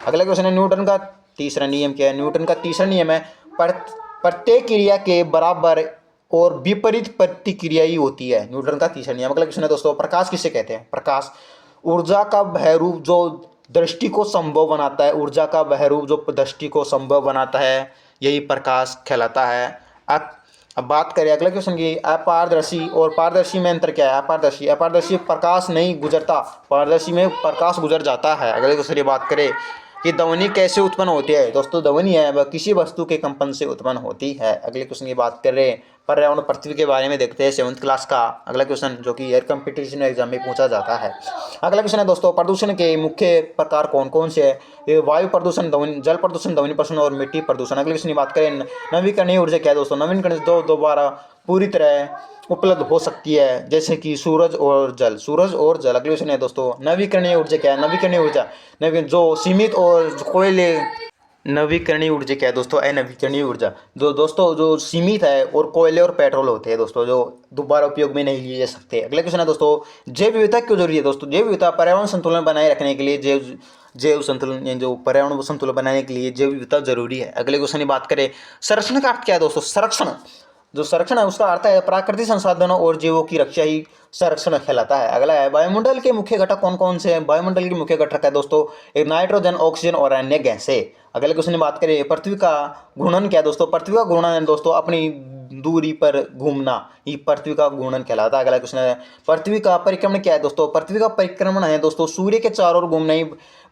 अगला क्वेश्चन है, न्यूटन का तीसरा नियम क्या है? न्यूटन का तीसरा नियम है प्रत्येक क्रिया के बराबर और विपरीत प्रतिक्रिया ही होती है, न्यूटन का तीसरा नियम। अगला क्वेश्चन है दोस्तों, प्रकाश किसे कहते हैं? प्रकाश ऊर्जा का वह रूप जो दृष्टि को संभव बनाता है, ऊर्जा का वह रूप जो दृष्टि को संभव बनाता है, यही प्रकाश कहलाता है। अब बात करें अगले क्वेश्चन की, अपारदर्शी और पारदर्शी में अंतर क्या है? अपारदर्शी प्रकाश नहीं गुजरता, पारदर्शी में प्रकाश गुजर जाता है। अगले क्वेश्चन की बात करें कि ध्वनि कैसे उत्पन्न होती है? दोस्तों ध्वनि है वह किसी वस्तु के कंपन से उत्पन्न होती है। अगले क्वेश्चन की बात करें, पर्यावरण पृथ्वी के बारे में देखते हैं 7th क्लास का अगला क्वेश्चन, जो कि एयर कंपटीशन एग्जाम में पूछा जाता है। अगला क्वेश्चन है दोस्तों, प्रदूषण के मुख्य प्रकार कौन कौन से हैं? ये वायु प्रदूषण, जल प्रदूषण, ध्वनि प्रदूषण और मिट्टी प्रदूषण। अगले क्वेश्चन की बात करें, नवीकरणीय ऊर्जा क्या है दोस्तों? नवीकरणीय दोबारा पूरी तरह उपलब्ध हो सकती है, जैसे कि सूरज और जल। अगले क्वेश्चन है दोस्तों, नवीकरणीय ऊर्जा क्या है? नवीकरणीय ऊर्जा जो सीमित और कोयले, नवीकरणीय ऊर्जा क्या है दोस्तों? अनवीकरणीय ऊर्जा जो सीमित है और कोयले और पेट्रोल होते हैं दोस्तों, जो दोबारा उपयोग में नहीं लिए जा सकते। अगले क्वेश्चन है दोस्तों, जैव विविधता क्यों जरूरी है दोस्तों? जैव विविधता पर्यावरण संतुलन बनाए रखने के लिए, जैव संतुलन यानी जो पर्यावरण संतुलन बनाने के लिए जैव विविधता जरूरी है। अगले क्वेश्चन की बात करें, संरक्षण का अर्थ क्या है दोस्तों? संरक्षण है उसका अर्थ है प्राकृतिक संसाधनों और जीवों की रक्षा ही संरक्षण कहलाता है। अगला है, वायुमंडल के मुख्य घटक कौन कौन से हैं? वायुमंडल के मुख्य घटक है दोस्तों एक नाइट्रोजन, ऑक्सीजन और अन्य गैसें। अगले क्वेश्चन की बात करें, पृथ्वी का घूर्णन क्या है दोस्तों? पृथ्वी का घूर्णन है दोस्तों अपनी दूरी पर घूमना, ये पृथ्वी का घूर्णन कहलाता है। अगला क्वेश्चन है, पृथ्वी का परिक्रमण क्या है दोस्तों? पृथ्वी का परिक्रमण है दोस्तों सूर्य के चारों ओर घूमना ही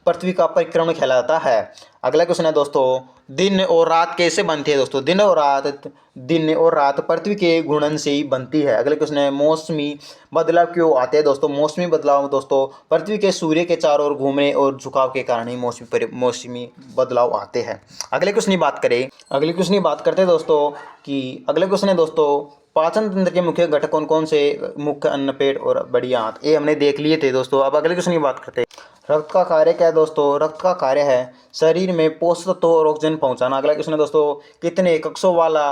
पृथ्वी का परिक्रमण कहलाता है। अगला क्वेश्चन है दोस्तों, दिन और रात कैसे बनती है दोस्तों? दिन और रात पृथ्वी के घूर्णन से ही बनती है। अगले क्वेश्चन है, मौसमी बदलाव क्यों आते हैं दोस्तों? मौसमी बदलाव दोस्तों पृथ्वी के सूर्य के चारों ओर घूमने और झुकाव के कारण ही मौसमी बदलाव आते हैं। अगले क्वेश्चन की बात करते हैं दोस्तों कि अगले क्वेश्चन है दोस्तों, पाचन तंत्र के मुख्य घटक कौन कौन से? मुख्य अन्न, पेट और बड़ी आंत, ये हमने देख लिए थे दोस्तों। अब अगले क्वेश्चन की बात करते हैं, रक्त का कार्य क्या है दोस्तों? रक्त का कार्य है शरीर में पोषक तत्व और ऑक्सीजन पहुंचाना। अगला क्वेश्चन है दोस्तों, कितने कक्षों वाला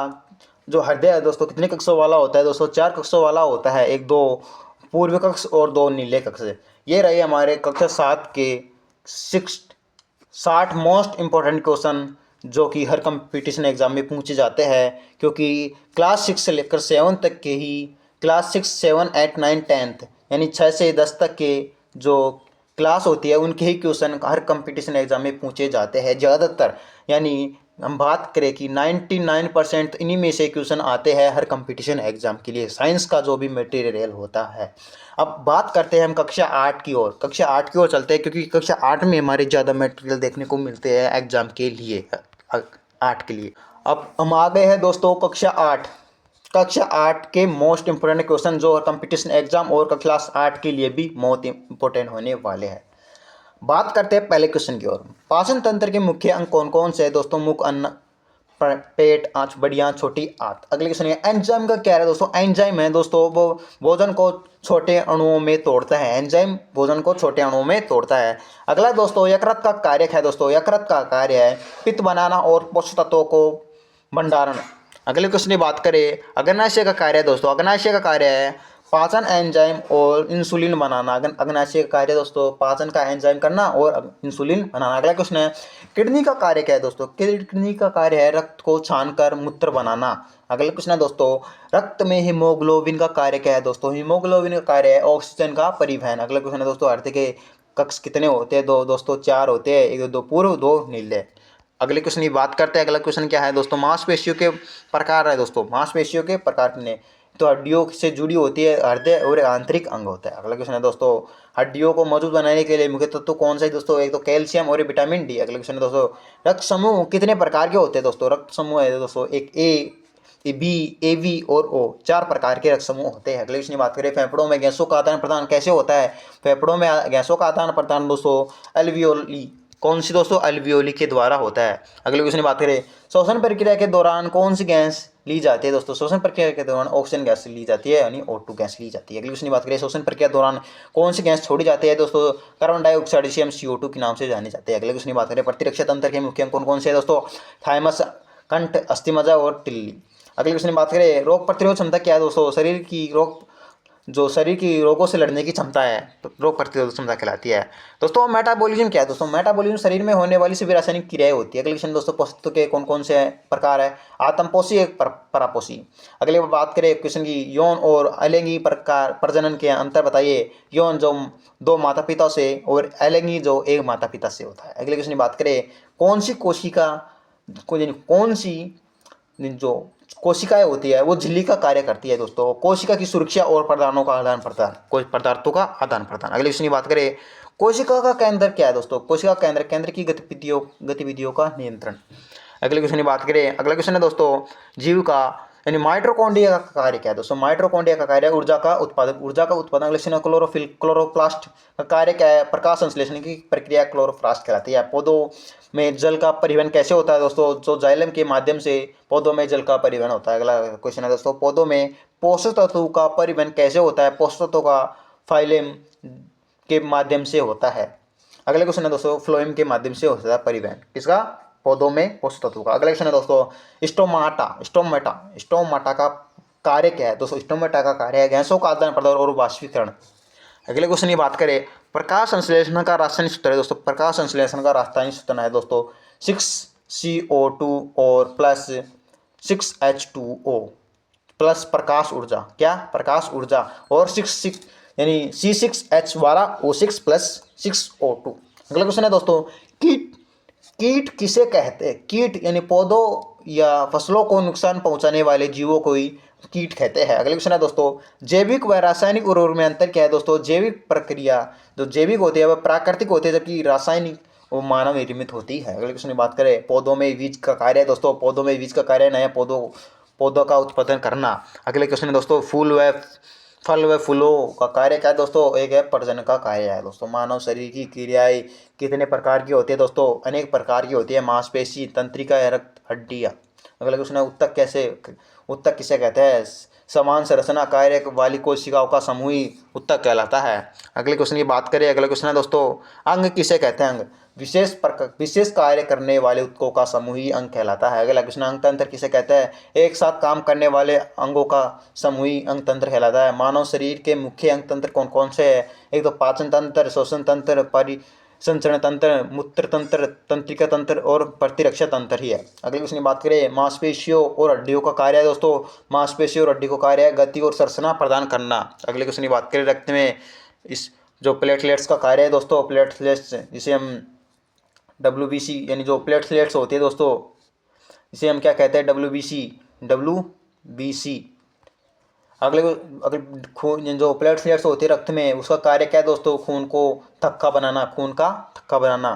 जो हृदय है दोस्तों कितने कक्षों वाला होता है दोस्तों? 4 कक्षों वाला होता है, एक 2 पूर्व कक्ष और 2 नीले कक्ष। ये रहे हमारे कक्षा 7 के 60 मोस्ट इम्पोर्टेंट क्वेश्चन जो कि हर कंपटीशन एग्जाम में पूछे जाते हैं, क्योंकि क्लास 6 से लेकर 7 तक के ही, क्लास 6, 7, 8, 9, 10 यानी 6 से 10 तक के जो क्लास होती है उनके ही क्वेश्चन हर कंपटीशन एग्जाम में पूछे जाते हैं ज़्यादातर। यानी हम बात करें कि 99% इन्हीं में से क्वेश्चन आते हैं हर कंपटीशन एग्जाम के लिए, साइंस का जो भी मटेरियल होता है। अब बात करते हैं हम कक्षा 8 की ओर। कक्षा 8 की ओर चलते हैं, क्योंकि कक्षा 8 में हमारे ज़्यादा मटेरियल देखने को मिलते हैं एग्जाम के लिए, 8 के लिए। अब हम आ गए हैं दोस्तों कक्षा 8 के मोस्ट इंपोर्टेंट क्वेश्चन जो कंपटीशन एग्जाम और क्लास 8 के लिए भी बहुत इंपॉर्टेंट होने वाले हैं। बात करते हैं पहले क्वेश्चन की ओर। पाचन तंत्र के मुख्य अंग कौन कौन से हैं दोस्तों? मुख्य अन्न, पेट, आँच, बड़ी आँच, छोटी आंत। अगले क्वेश्चन है एंजाइम का क्या है दोस्तों। एंजाइम है दोस्तों वो भोजन को छोटे अणुओं में तोड़ता है। एंजाइम भोजन को छोटे अणुओं में तोड़ता है। अगला दोस्तों यकृत का कार्य है दोस्तों। यकृत का कार्य है पित्त बनाना और पोषक तत्वों को भंडारण। अगले क्वेश्चन की बात करें अग्नाशय का कार्य है दोस्तों। अग्नाशय का कार्य है पाचन एंजाइम और इंसुलिन बनाना। अग्नाशय का कार्य दोस्तों पाचन का एंजाइम करना और इंसुलिन बनाना। अगला क्वेश्चन है किडनी का कार्य क्या है दोस्तों। किडनी का कार्य है रक्त को छानकर मूत्र बनाना। अगला क्वेश्चन है दोस्तों रक्त में हीमोग्लोबिन का कार्य क्या है दोस्तों। हीमोग्लोबिन का कार्य है ऑक्सीजन का परिवहन। अगला क्वेश्चन है दोस्तों हृदय के कक्ष कितने होते हैं। दो दोस्तों, 4 होते हैं, एक दो पूर्व, 2 नीले। अगले क्वेश्चन की बात करते हैं। अगला क्वेश्चन क्या है दोस्तों मांसपेशियों के प्रकार है दोस्तों। मांसपेशियों के प्रकार कितने, तो हड्डियों से जुड़ी होती है हृदय और आंतरिक अंग होता है। अगला क्वेश्चन है दोस्तों हड्डियों को मजबूत बनाने के लिए मुख्य तत्व कौन सा है दोस्तों। एक तो कैल्शियम और विटामिन डी। अगला क्वेश्चन है दोस्तों रक्त समूह कितने प्रकार के होते हैं दोस्तों। रक्त समूह है दोस्तों एक ए, बी, ए, वी और ओ, 4 प्रकार के रक्त समूह होते हैं। अगले क्वेश्चन की बात करें फेफड़ों में गैसों का आदान प्रदान कैसे होता है। फेफड़ों में गैसों का आदान प्रदान दोस्तों एल्वियोली, कौन सी दोस्तों, एल्वियोली के द्वारा होता है। अगले क्वेश्चन की बात करें श्वसन प्रक्रिया के दौरान कौन सी गैस ली जाती है दोस्तों। श्वसन प्रक्रिया के दौरान ऑक्सीजन गैस ली जाती है यानी O2 गैस ली जाती है। अगले क्वेश्चन की बात करें श्वसन प्रक्रिया के दौरान कौन सी गैस छोड़ी जाती है दोस्तों। कार्बन डाइऑक्साइड जिसे हम CO2 के नाम से जाने जाते हैं। अगले क्वेश्चन की बात करें प्रतिरक्षा तंत्र के मुख्य अंग कौन कौन से है दोस्तों। थाइमस, कंठ, अस्थिमज्जा और तिल्ली। अगले क्वेश्चन की बात करें रोग प्रतिरोध क्षमता क्या है दोस्तों। शरीर की रोगों से लड़ने की क्षमता है तो रोग प्रतिरोध क्षमता कहलाती है। दोस्तों मेटाबॉलिज्म क्या है दोस्तों। मेटाबॉलिज्म शरीर में होने वाली सभी रासायनिक क्रियाएं होती है। अगले क्वेश्चन दोस्तों पोषक तत्व के कौन कौन से प्रकार है। आत्मपोषी एक परापोषी। अगले बात करें क्वेश्चन की यौन और अलिंगी प्रकार प्रजनन के अंतर बताइए। यौन जो 2 माता पिता से और अलिंगी जो 1 माता पिता से होता है। अगले क्वेश्चन की बात करें कौन सी जो कोशिकाएं होती है वो झिल्ली का कार्य करती है दोस्तों। कोशिका की सुरक्षा और पदार्थों का आदान प्रदान, कोई पदार्थों का आदान प्रदान। अगले क्वेश्चन की बात करें कोशिका का केंद्र क्या है दोस्तों। कोशिका का केंद्र की गतिविधियों का नियंत्रण। अगले क्वेश्चन की बात करें अगला क्वेश्चन है दोस्तों जीव का यानी माइटोकॉन्ड्रिया का कार्य क्या है दोस्तों। माइटोकॉन्ड्रिया का कार्य ऊर्जा का उत्पादन। अगले क्वेश्चन क्लोरोफिल क्लोरोप्लास्ट का कार्य क्या है। प्रकाश संश्लेषण की प्रक्रिया क्लोरोप्लास्ट कहलाती है। पौधों में जल का परिवहन कैसे होता है दोस्तों। जो जाइलम के माध्यम से पौधों में जल का परिवहन होता है। अगला क्वेश्चन है दोस्तों पौधों में पोषक तत्वों का परिवहन कैसे होता है। पोषक तत्वों का फाइलेम के माध्यम से होता है। अगले क्वेश्चन है दोस्तों फ्लोएम के माध्यम से होता है परिवहन किसका, पौधों में पोषक तत्वों का। अगला क्वेश्चन है दोस्तों स्टोमाटा का कार्य क्या है दोस्तों। स्टोमाटा का कार्य है गैसों का आदान प्रदान और वाष्पीकरण। अगले क्वेश्चन की बात करें प्रकाश संश्लेषण का रासायनिक सूत्र है दोस्तों। प्रकाश संश्लेषण का रासायनिक सूत्र है दोस्तों 6CO2 और प्लस 6H2O प्लस प्रकाश ऊर्जा, क्या प्रकाश ऊर्जा, और 6 यानी C6H वाला O6 प्लस 6O2। अगला क्वेश्चन है दोस्तों कीट किसे कहते हैं। कीट यानी पौधों या फसलों को नुकसान पहुंचाने वाले जीवों को ही कीट कहते हैं। अगले क्वेश्चन है दोस्तों जैविक व रासायनिक उर्वरक में अंतर क्या है दोस्तों। जैविक प्रक्रिया जो जैविक होती है वह प्राकृतिक होती है जबकि रासायनिक वो मानव निर्मित होती है। अगले क्वेश्चन की बात करें पौधों में बीज का कार्य है दोस्तों। पौधों में बीज का कार्य नया पौधों का उत्पादन करना। अगले क्वेश्चन है दोस्तों फल व फूलों का कार्य क्या है दोस्तों। एक है प्रजनन का कार्य है दोस्तों। मानव शरीर की क्रियाएं कितने प्रकार की होती है दोस्तों। अनेक प्रकार की होती है। मांसपेशी, तंत्रिका, रक्त, हड्डियाँ। अगला क्वेश्चन है उत्तक किसे कहते हैं। समान संरचना कार्य वाली कोशिकाओं का समूह ही उत्तक कहलाता है। अगले क्वेश्चन की बात करें अगला क्वेश्चन है दोस्तों अंग किसे कहते हैं। अंग विशेष कार्य करने वाले उत्तकों का समूह ही अंग कहलाता है। अगला क्वेश्चन अंग तंत्र किसे कहते हैं। एक साथ काम करने वाले अंगों का समूह ही अंग तंत्र कहलाता है। मानव शरीर के मुख्य अंग तंत्र कौन कौन से हैं। एक तो पाचन तंत्र, श्वसन तंत्र, परिसंचरण तंत्र, मूत्र तंत्र, तंत्रिका तंत्र और प्रतिरक्षा तंत्र ही है। अगले क्वेश्चन की बात करें मांसपेशियों और हड्डियों का कार्य है दोस्तों। मांसपेशियों और हड्डियों का कार्य है गति और संरचना प्रदान करना। अगले क्वेश्चन की बात करें रक्त में इस जो प्लेटलेट्स का कार्य है दोस्तों। प्लेटलेट्स जिसे हम WBC यानी जो प्लेटलेट्स होती है दोस्तों इसे हम क्या कहते हैं WBC। अगले खून जो प्लेटलेट्स होती है रक्त में उसका कार्य क्या है दोस्तों। खून का थक्का बनाना।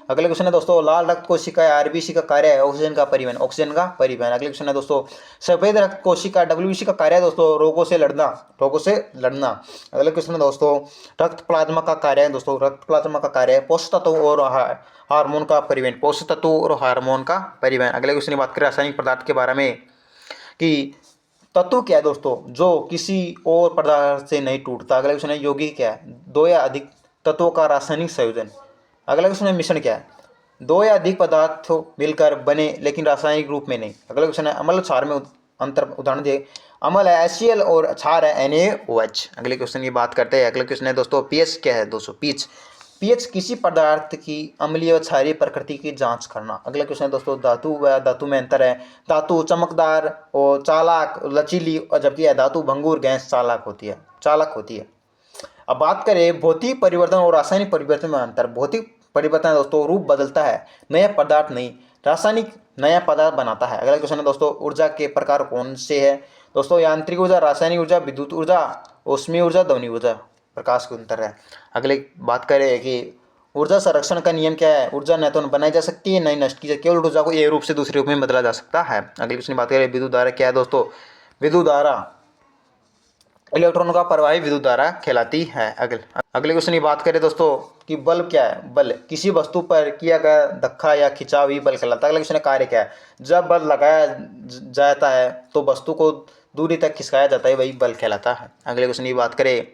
अगले क्वेश्चन है दोस्तों, लाल रक्त कोशिका आरबीसी का कार्य है ऑक्सीजन का परिवहन, ऑक्सीजन का परिवहन। अगले क्वेश्चन है दोस्तों, सफेद रक्त कोशिका डब्ल्यूबीसी का कार्य है दोस्तों रोगों से लड़ना, रोगों से लड़ना। अगले क्वेश्चन है दोस्तों, रक्त प्लाज्मा का कार्य है दोस्तों, रक्त प्लाज्मा का कार्य है पोषक तत्व और हार्मोन का परिवहन, पोषक तत्व और हार्मोन का परिवहन। अगले क्वेश्चन की बात करें रासायनिक पदार्थ के बारे में कि तत्व क्या है दोस्तों जो किसी और पदार्थ से नहीं टूटता। अगला क्वेश्चन है यौगिक क्या है, दो या अधिक तत्वों का रासायनिक संयोजन। अगला क्वेश्चन है मिश्रण क्या है, दो या अधिक पदार्थ मिलकर बने लेकिन रासायनिक रूप में नहीं। अगला क्वेश्चन है अम्ल क्षार में अंतर, उदाहरण दे, अम्ल है HCl और क्षार है NaOH। अगले क्वेश्चन की बात करते हैं। अगले क्वेश्चन है दोस्तों पीएच क्या है दोस्तों, पीएच किसी पदार्थ की अम्लीय व क्षारीय प्रकृति की जांच करना। अगला क्वेश्चन है दोस्तों धातु व धातु में अंतर है, धातु चमकदार और चालाक लचीली और जबकि धातु भंगुर गैस चालक होती है। अब बात करें भौतिक परिवर्तन और रासायनिक परिवर्तन में अंतर। भौतिक परिवर्तन है दोस्तों रूप बदलता है, नया पदार्थ नहीं, रासायनिक नया पदार्थ बनाता है। अगला क्वेश्चन है दोस्तों ऊर्जा के प्रकार कौन से है दोस्तों, यांत्रिक ऊर्जा, रासायनिक ऊर्जा, विद्युत ऊर्जा, ऊष्मीय ऊर्जा, ध्वनि ऊर्जा, प्रकाश के अंतर है। अगले बात करें कि ऊर्जा संरक्षण का नियम क्या है, ऊर्जा न तो बनाई जा सकती है न ही नष्ट की जाए, केवल ऊर्जा को एक रूप से दूसरे रूप में बदला जा सकता है। अगले क्वेश्चन की बात करें विद्युत धारा क्या है दोस्तों, विद्युत धारा इलेक्ट्रॉनों का प्रवाही विद्युत धारा कहलाती है। अगले क्वेश्चन की बात करें दोस्तों कि बल क्या है, बल किसी वस्तु पर किया गया धक्का या खिंचाव ही बल कहलाता है। अगले क्वेश्चन है कार्य क्या है, जब बल लगाया जाता है तो वस्तु को दूरी तक खिसकाया जाता है, वही बल कहलाता है। अगले क्वेश्चन की बात करें,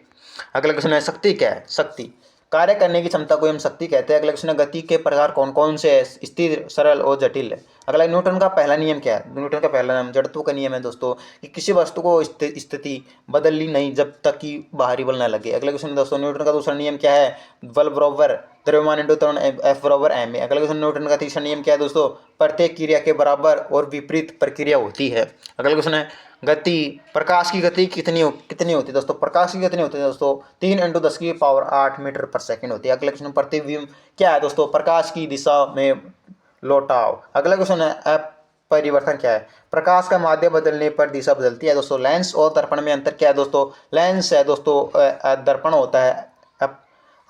अगला क्वेश्चन है शक्ति क्या है, शक्ति कार्य करने की क्षमता को हम शक्ति कहते हैं। अगला क्वेश्चन है गति के प्रकार कौन कौन से है, स्थिर, सरल और जटिल है। अगला न्यूटन का पहला नियम क्या है, न्यूटन का पहला नियम जड़त्व का नियम है दोस्तों कि किसी वस्तु को स्थिति बदलनी नहीं जब तक कि बाहरी बल न लगे। अगला क्वेश्चन दोस्तों न्यूटन का दूसरा नियम क्या है, बल बराबर द्रव्यमान इंटू त्वरण F बराबर ma। अगला क्वेश्चन न्यूटन का तीसरा नियम क्या है दोस्तों, प्रत्येक क्रिया के बराबर और विपरीत प्रक्रिया होती है। अगला क्वेश्चन है गति, प्रकाश की गति कितनी होती है दोस्तों, प्रकाश की गति होती है दोस्तों 3 × 10⁸ मीटर पर सेकंड होती है। अगला क्वेश्चन प्रतिबिंब क्या है दोस्तों, प्रकाश की दिशा में लौटाव। अगला क्वेश्चन है अपरिवर्तन क्या है, प्रकाश का माध्यम बदलने पर दिशा बदलती है दोस्तों। लेंस और दर्पण में अंतर क्या है दोस्तों, लेंस है दोस्तों दर्पण होता है,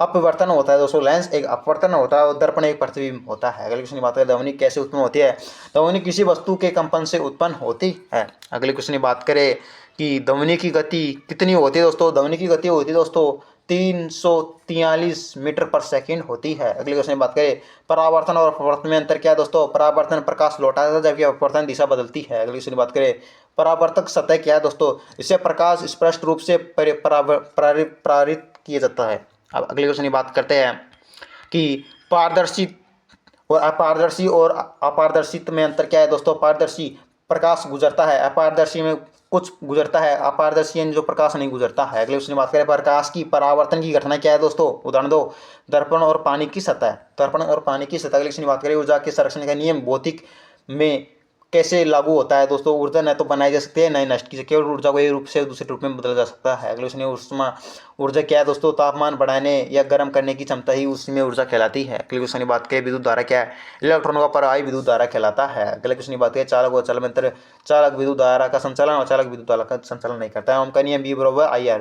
अपवर्तन होता है दोस्तों, लेंस एक अपवर्तन होता है और दर्पण एक प्रतिबिंब होता है। अगले क्वेश्चन की बात करें ध्वनि कैसे उत्पन्न होती है, ध्वनि किसी वस्तु के कंपन से उत्पन्न होती है। अगले क्वेश्चन की बात करें कि ध्वनि की गति कितनी होती है दोस्तों, ध्वनि की गति होती है दोस्तों 343 मीटर पर सेकंड होती है। अगले क्वेश्चन की बात करें परावर्तन और अपवर्तन में अंतर क्या है दोस्तों, परावर्तन प्रकाश लौटाता है जबकि अपवर्तन दिशा बदलती है। अगले क्वेश्चन की बात करें परावर्तक सतह क्या है दोस्तों, इससे प्रकाश स्पष्ट रूप से पारित किया जाता है। अब अगले क्वेश्चन की बात करते हैं कि पारदर्शी और अपारदर्शित में अंतर क्या है दोस्तों, पारदर्शी प्रकाश गुजरता है, अपारदर्शी में कुछ गुजरता है, अपारदर्शी यानी जो प्रकाश नहीं गुजरता है। अगले क्वेश्चन की बात करें प्रकाश की परावर्तन की घटना क्या है दोस्तों, उदाहरण दो, दर्पण और पानी की सतह। अगले क्वेश्चन की बात करें ऊर्जा के संरक्षण का नियम भौतिक में कैसे लागू होता है दोस्तों, ऊर्जा न तो बनाई जा सकती है न ही नष्ट की जाए, केवल ऊर्जा को एक रूप से दूसरे रूप में बदला जा सकता है। अगले क्वेश्चन ऊर्जा क्या है दोस्तों, तापमान बढ़ाने या गर्म करने की क्षमता ही उसी में ऊर्जा कहलाती है। अगले क्वेश्चन की बात करें विद्युत धारा क्या है, इलेक्ट्रॉनों का प्रवाही विद्युत धारा कहलाता है। अगले क्वेश्चन की बात करें चालक और चल में अंतर, चालक विद्युत धारा का संचालन और चालक विद्युत धारा का संचालन नहीं करता है। ओम का नियम V बराबर IR।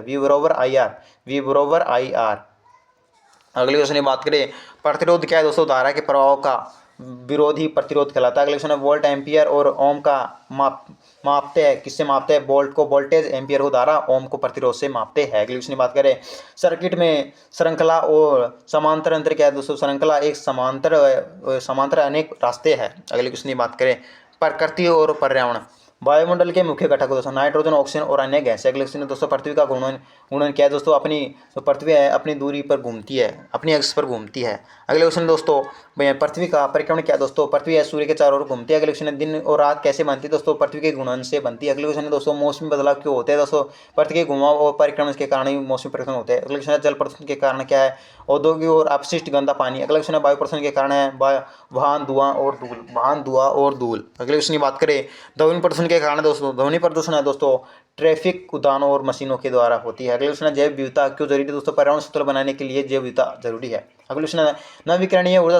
अगले क्वेश्चन की बात करें प्रतिरोध क्या है दोस्तों, धारा के प्रवाह का विरोधी प्रतिरोध कहलाता है। अगले क्वेश्चन है वोल्ट एम्पियर और ओम का मापते हैं, किससे मापते हैं, वोल्ट को वोल्टेज, एम्पियर को धारा, ओम को प्रतिरोध से मापते हैं। अगले क्वेश्चन की बात करें सर्किट में श्रृंखला और समांतर अंतर क्या है दोस्तों, श्रृंखला एक समांतर अनेक रास्ते हैं। अगले क्वेश्चन की बात करें प्रकृति और पर्यावरण, वायुमंडल के मुख्य घटक दोस्तों नाइट्रोजन, ऑक्सीजन और अन्य गैस। अगले क्वेश्चन दोस्तों पृथ्वी का घूर्णन क्या है दोस्तों, अपनी जो पृथ्वी है अपनी दूरी पर घूमती है, अपनी अक्ष पर घूमती है। अगले क्वेश्चन दोस्तों पृथ्वी का परिक्रमण क्या है दोस्तों, पृथ्वी है सूर्य के चारों ओर घूमती है। अगले क्वेश्चन है दिन और रात कैसे बनती है दोस्तों, पृथ्वी के घूर्णन से बनती है। अगले क्वेश्चन है दोस्तों मौसमी बदलाव क्यों होते हैं दोस्तों, पृथ्वी के घुमाव और परिक्रमण के कारण ही मौसमी परिवर्तन होते हैं। अगले क्वेश्चन है जल प्रदूषण के कारण क्या है, औद्योगिक और अपशिष्ट गंदा पानी। अगले क्वेश्चन है वायु प्रदूषण के कारण है वाहन धुआं और धूल। अगले क्वेश्चन की बात करें ध्वनि प्रदूषण के कारण दोस्तों, ध्वनि प्रदूषण है दोस्तों ट्रैफिक उद्यानों और मशीनों के द्वारा होती है। अगले क्वेश्चन है जैव विविधता क्यों जरूरी है दोस्तों, पर्यावरण संतुलन बनाने के लिए जैव विविधता जरूरी है। अगले क्वेश्चन है नवीकरणीय ऊर्जा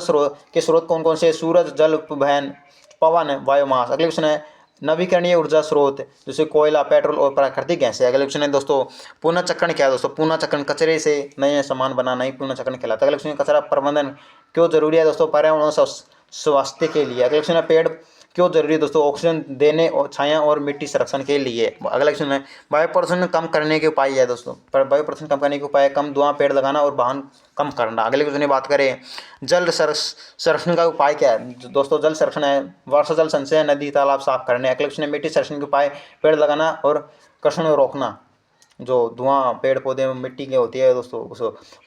के स्रोत कौन कौन से, सूरज, जल, पवन, बायोमास। अगले क्वेश्चन है नवीकरणीय ऊर्जा स्रोत जैसे कोयला, पेट्रोल और प्राकृतिक गैस है। अगला क्वेश्चन है दोस्तों पुनर्चक्रण क्या है दोस्तों? पुनर्चक्रण कचरे से नए सामान बनाना ही पुनर्चक्रण कहलाता है। अगला क्वेश्चन कचरा प्रबंधन क्यों जरूरी है दोस्तों? पर्यावरण और स्वास्थ्य के लिए। अगला क्वेश्चन है पेड़ क्यों जरूरी है दोस्तों? ऑक्सीजन देने और छाया और मिट्टी संरक्षण के लिए। अगला क्वेश्चन है वायु प्रदूषण कम करने के उपाय है दोस्तों? पर वायु प्रदूषण कम करने के उपाय कम धुआं, पेड़ लगाना और वाहन कम करना। अगले क्वेश्चन की बात करें जल संरक्षण का उपाय क्या है दोस्तों? जल संरक्षण है वर्षा जल संचय, नदी तालाब साफ करने। अगले क्वेश्चन है मिट्टी संरक्षण के उपाय पेड़ लगाना और कर्षण रोकना। जो धुआं पेड़ पौधे मिट्टी के होती है दोस्तों उस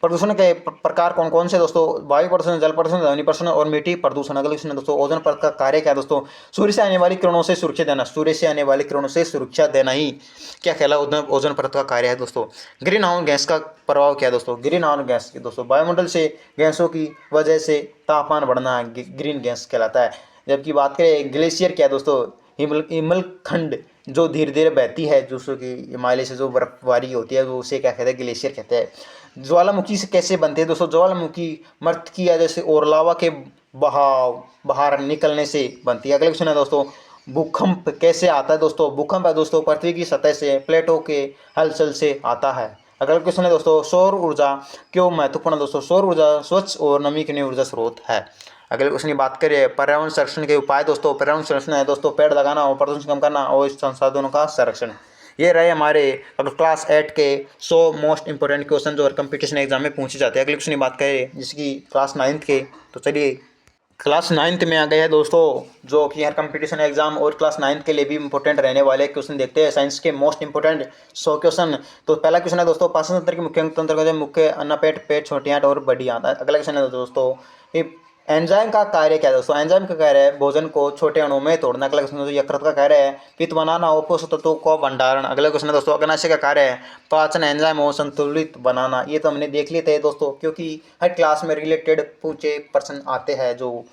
प्रदूषण के प्रकार कौन कौन से दोस्तों? वायु प्रदूषण, जल प्रदूषण, ध्वनि प्रदूषण और मिट्टी प्रदूषण। अगले क्वेश्चन है दोस्तों ओजोन परत का कार्य क्या है दोस्तों? सूर्य से आने वाली किरणों से सुरक्षा देना। सूर्य से आने वाली किरणों से सुरक्षा देना ही क्या कहला ओजोन परत का कार्य है दोस्तों। ग्रीन हाउस गैस का प्रभाव क्या है दोस्तों? ग्रीन हाउस गैस दोस्तों वायुमंडल से गैसों की वजह से तापमान बढ़ना ग्रीन गैस कहलाता है। जबकि बात करें ग्लेशियर क्या है दोस्तों? हिमखंड जो धीरे धीरे बहती है, जैसे कि हिमालय से जो बर्फबारी होती है वो उसे क्या कहते हैं? ग्लेशियर कहते हैं। ज्वालामुखी से कैसे बनते हैं दोस्तों? ज्वालामुखी मृत की वजह से और लावा के बहाव बाहर निकलने से बनती है। अगले क्वेश्चन है दोस्तों भूकंप कैसे आता है दोस्तों? भूकंप है दोस्तों पृथ्वी की सतह से प्लेटों के हलचल से आता है। अगला क्वेश्चन है दोस्तों सौर ऊर्जा क्यों महत्वपूर्ण है दोस्तों? सौर ऊर्जा स्वच्छ और नवीकरणीय ऊर्जा स्रोत है। अगले क्वेश्चन की बात करें पर्यावरण संरक्षण के उपाय दोस्तों? पर्यावरण संरक्षण है दोस्तों पेड़ लगाना और प्रदूषण कम करना और संसाधनों का संरक्षण। ये रहे हमारे क्लास 8 के 100 मोस्ट इंपोर्टेंट क्वेश्चन जो कंपटीशन एग्जाम में पूछे जाते हैं। अगले क्वेश्चन की बात करें जिसकी क्लास 9th के, तो चलिए क्लास 9th में आ गए हैं दोस्तों जो कि हर कंपटीशन एग्जाम और क्लास 9th के लिए भी इंपॉर्टेंट रहने वाले क्वेश्चन देखते हैं। साइंस के मोस्ट इंपॉर्टेंट 100 क्वेश्चन। तो पहला क्वेश्चन है दोस्तों पाचन तंत्र के मुख्य अंग तंत्र का जो मुख्य अन्नपेट, पेट, छोटी आंत और बड़ी आंत। अगला क्वेश्चन है दोस्तों एंजाइम का कार्य क्या है दोस्तों? एंजाइम का कार्य है भोजन को छोटे अणुओं में तोड़ना। अगला क्वेश्चन है यकृत का कार्य है पित्त बनाना और पोषक तत्वों का भंडारण। अगला क्वेश्चन है दोस्तों अग्नाशय का कार्य है पाचन एंजाइम और संतुलित बनाना। ये तो हमने देख लिए थे दोस्तों क्योंकि हर क्लास में रिलेटेड पूछे प्रश्न आते हैं जो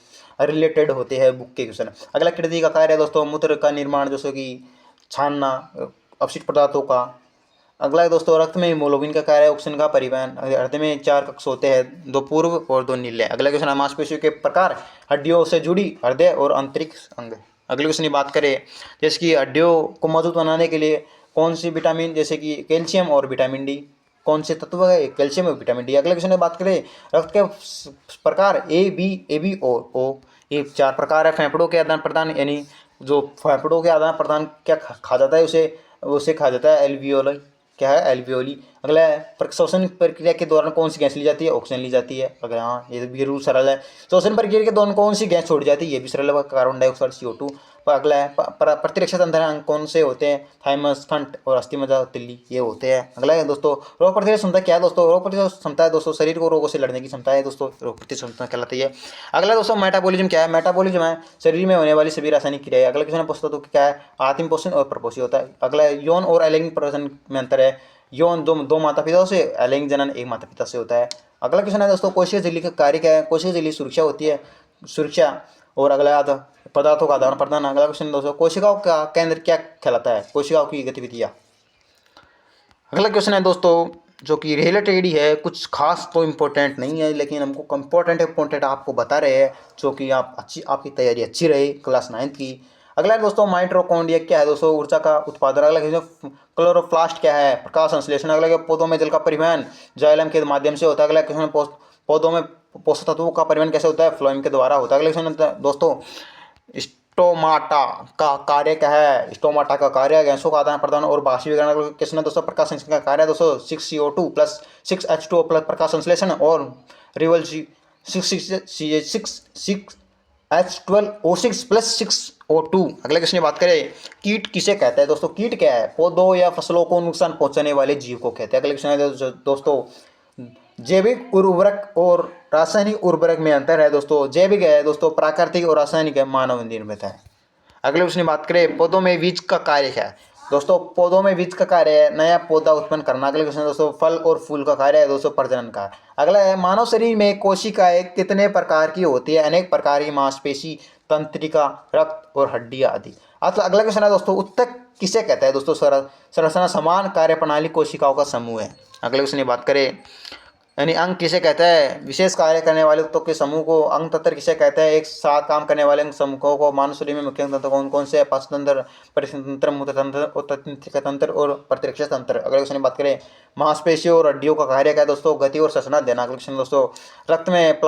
रिलेटेड होते हैं बुक के क्वेश्चन। अगला किडनी का कार्य है दोस्तों मूत्र का निर्माण जैसे कि छानना अपशिष्ट पदार्थों का। अगला है दोस्तों रक्त में हीमोग्लोबिन का कार्य है ऑक्सीजन का परिवहन। हृदय में 4 कक्ष होते हैं, 2 पूर्व और 2 नीले। अगला क्वेश्चन है मांसपेशियों के प्रकार हड्डियों से जुड़ी हृदय और आंतरिक अंग। अगले क्वेश्चन की बात करें जैसे कि हड्डियों को मजबूत बनाने के लिए कौन सी विटामिन जैसे कि कैल्शियम और विटामिन डी, कौन से तत्व है? कैल्शियम और विटामिन डी। अगले क्वेश्चन में बात करें रक्त के प्रकार ए बी और ओ, ये 4 प्रकार है। फेफड़ों के आदान प्रदान यानी जो फेफड़ों के आदान प्रदान क्या खा जाता है उसे खा जाता है एल्वियोलाई, क्या है? एल्वियोली। अगला है श्वसन प्रक्रिया के दौरान कौन सी गैस ली जाती है? ऑक्सीजन ली जाती है। अगर हाँ ये भी रूल सरल है। श्वसन प्रक्रिया के दौरान कौन सी गैस छोड़ी जाती है? ये भी सरल है कार्बन डाइऑक्साइड CO2। पर अगला है प्रतिरक्षा तंत्र अंग कौन से होते हैं? थाइमस, कंठ और अस्थिमज्जा तिल्ली ये होते हैं। अगला है दोस्तों रोग प्रतिरोधक क्षमता क्या है दोस्तों? रोग प्रतिरोधक क्षमता है दोस्तों शरीर को रोगों से लड़ने की क्षमता है दोस्तों, रोग प्रतिरोधक क्षमता कहलाती है। अगला दोस्तों मेटाबॉलिज्म क्या है? मेटाबॉलिज्म है शरीर में होने वाली सभी रासायनिक क्रियाएं। अगला क्वेश्चन पोषक तत्व क्या है? आत्म पोषण और प्रपोषी होता है। अगला यौन और अलैंगिक प्रजनन में अंतर है। यौन दो माता पिता से, अलैंगिक जनन एक माता पिता से होता है। अगला क्वेश्चन है दोस्तों कोशिका झिल्ली का कार्य क्या है? कोशिका झिल्ली सुरक्षा होती है, सुरक्षा। और अगला पदार्थों का आदान प्रदान। अगला क्वेश्चन दोस्तों कोशिकाओं का केंद्र क्या कहलाता है? कोशिकाओं की गतिविधियां। अगला क्वेश्चन है दोस्तों जो कि रिलेटेड ही है, कुछ खास तो इम्पोर्टेंट नहीं है लेकिन हमको इम्पोर्टेंट आपको बता रहे हैं जो कि आपकी तैयारी अच्छी रहे क्लास 9th की। अगला है दोस्तों माइटोकॉन्ड्रिया क्या है दोस्तों? ऊर्जा का उत्पादन। अगला क्वेश्चन क्लोरोप्लास्ट क्या है? प्रकाश संश्लेषण। अगला पौधों में जल का परिवहन जाइलम के माध्यम से होता है। अगला क्वेश्चन पौधों में पोषक तत्वों का परिवहन कैसे होता है? फ्लोएम के द्वारा होता है। अगले क्वेश्चन दोस्तों स्टोमाटा का कार्य क्या है? स्टोमाटा का कार्य गैसों का आदान प्रदान और बाष्पीकरण। क्वेश्चन है दोस्तों प्रकाश संश्लेषण का कार्य दोस्तों 6CO2 प्लस 6H2O प्लस प्रकाश संश्लेषण और रिवल्जी 6H12O6 प्लस 6O2। अगले क्वेश्चन की बात करें कीट किसे कहते हैं दोस्तों? कीट क्या है? पौधों या फसलों को नुकसान पहुंचाने वाले जीव को कहते हैं। अगले क्वेश्चन है दोस्तों जैविक उर्वरक और रासायनिक उर्वरक में अंतर है दोस्तों? जैविक है दोस्तों प्राकृतिक और रासायनिक है मानव निर्मित है। अगले क्वेश्चन की बात करें पौधों में बीज का कार्य क्या है दोस्तों? पौधों में बीज का कार्य है नया पौधा उत्पन्न करना। अगले क्वेश्चन दोस्तों फल और फूल का कार्य है दोस्तों प्रजनन का। अगला है मानव शरीर में कोशिकाएं कितने प्रकार की होती है? अनेक प्रकार की मांसपेशी, तंत्रिका, रक्त और हड्डियां आदि। अगला क्वेश्चन है दोस्तों उत्तक किसे कहता है दोस्तों? संरचना समान कार्यप्रणाली कोशिकाओं का समूह है। अगले क्वेश्चन की बात करें यानी अंग किसे कहते हैं? विशेष कार्य करने वाले तत्वों के समूह को अंग तंत्र किसे कहते हैं? एक साथ काम करने वाले अंग समूहों को मानव शरीर में मुख्य अंग तंत्र कौन कौन से हैं? पाचन तंत्र, परिस्थिति तंत्र, मूत्र तंत्र, उत्तंत्रिका तंत्र और प्रतिरक्षा तंत्र। अगले क्वेश्चन की बात करें, मांसपेशियों और हड्डियों का कार्य क्या है दोस्तों? गति और संरचना देना। अगले क्वेश्चन दोस्तों, रक्त में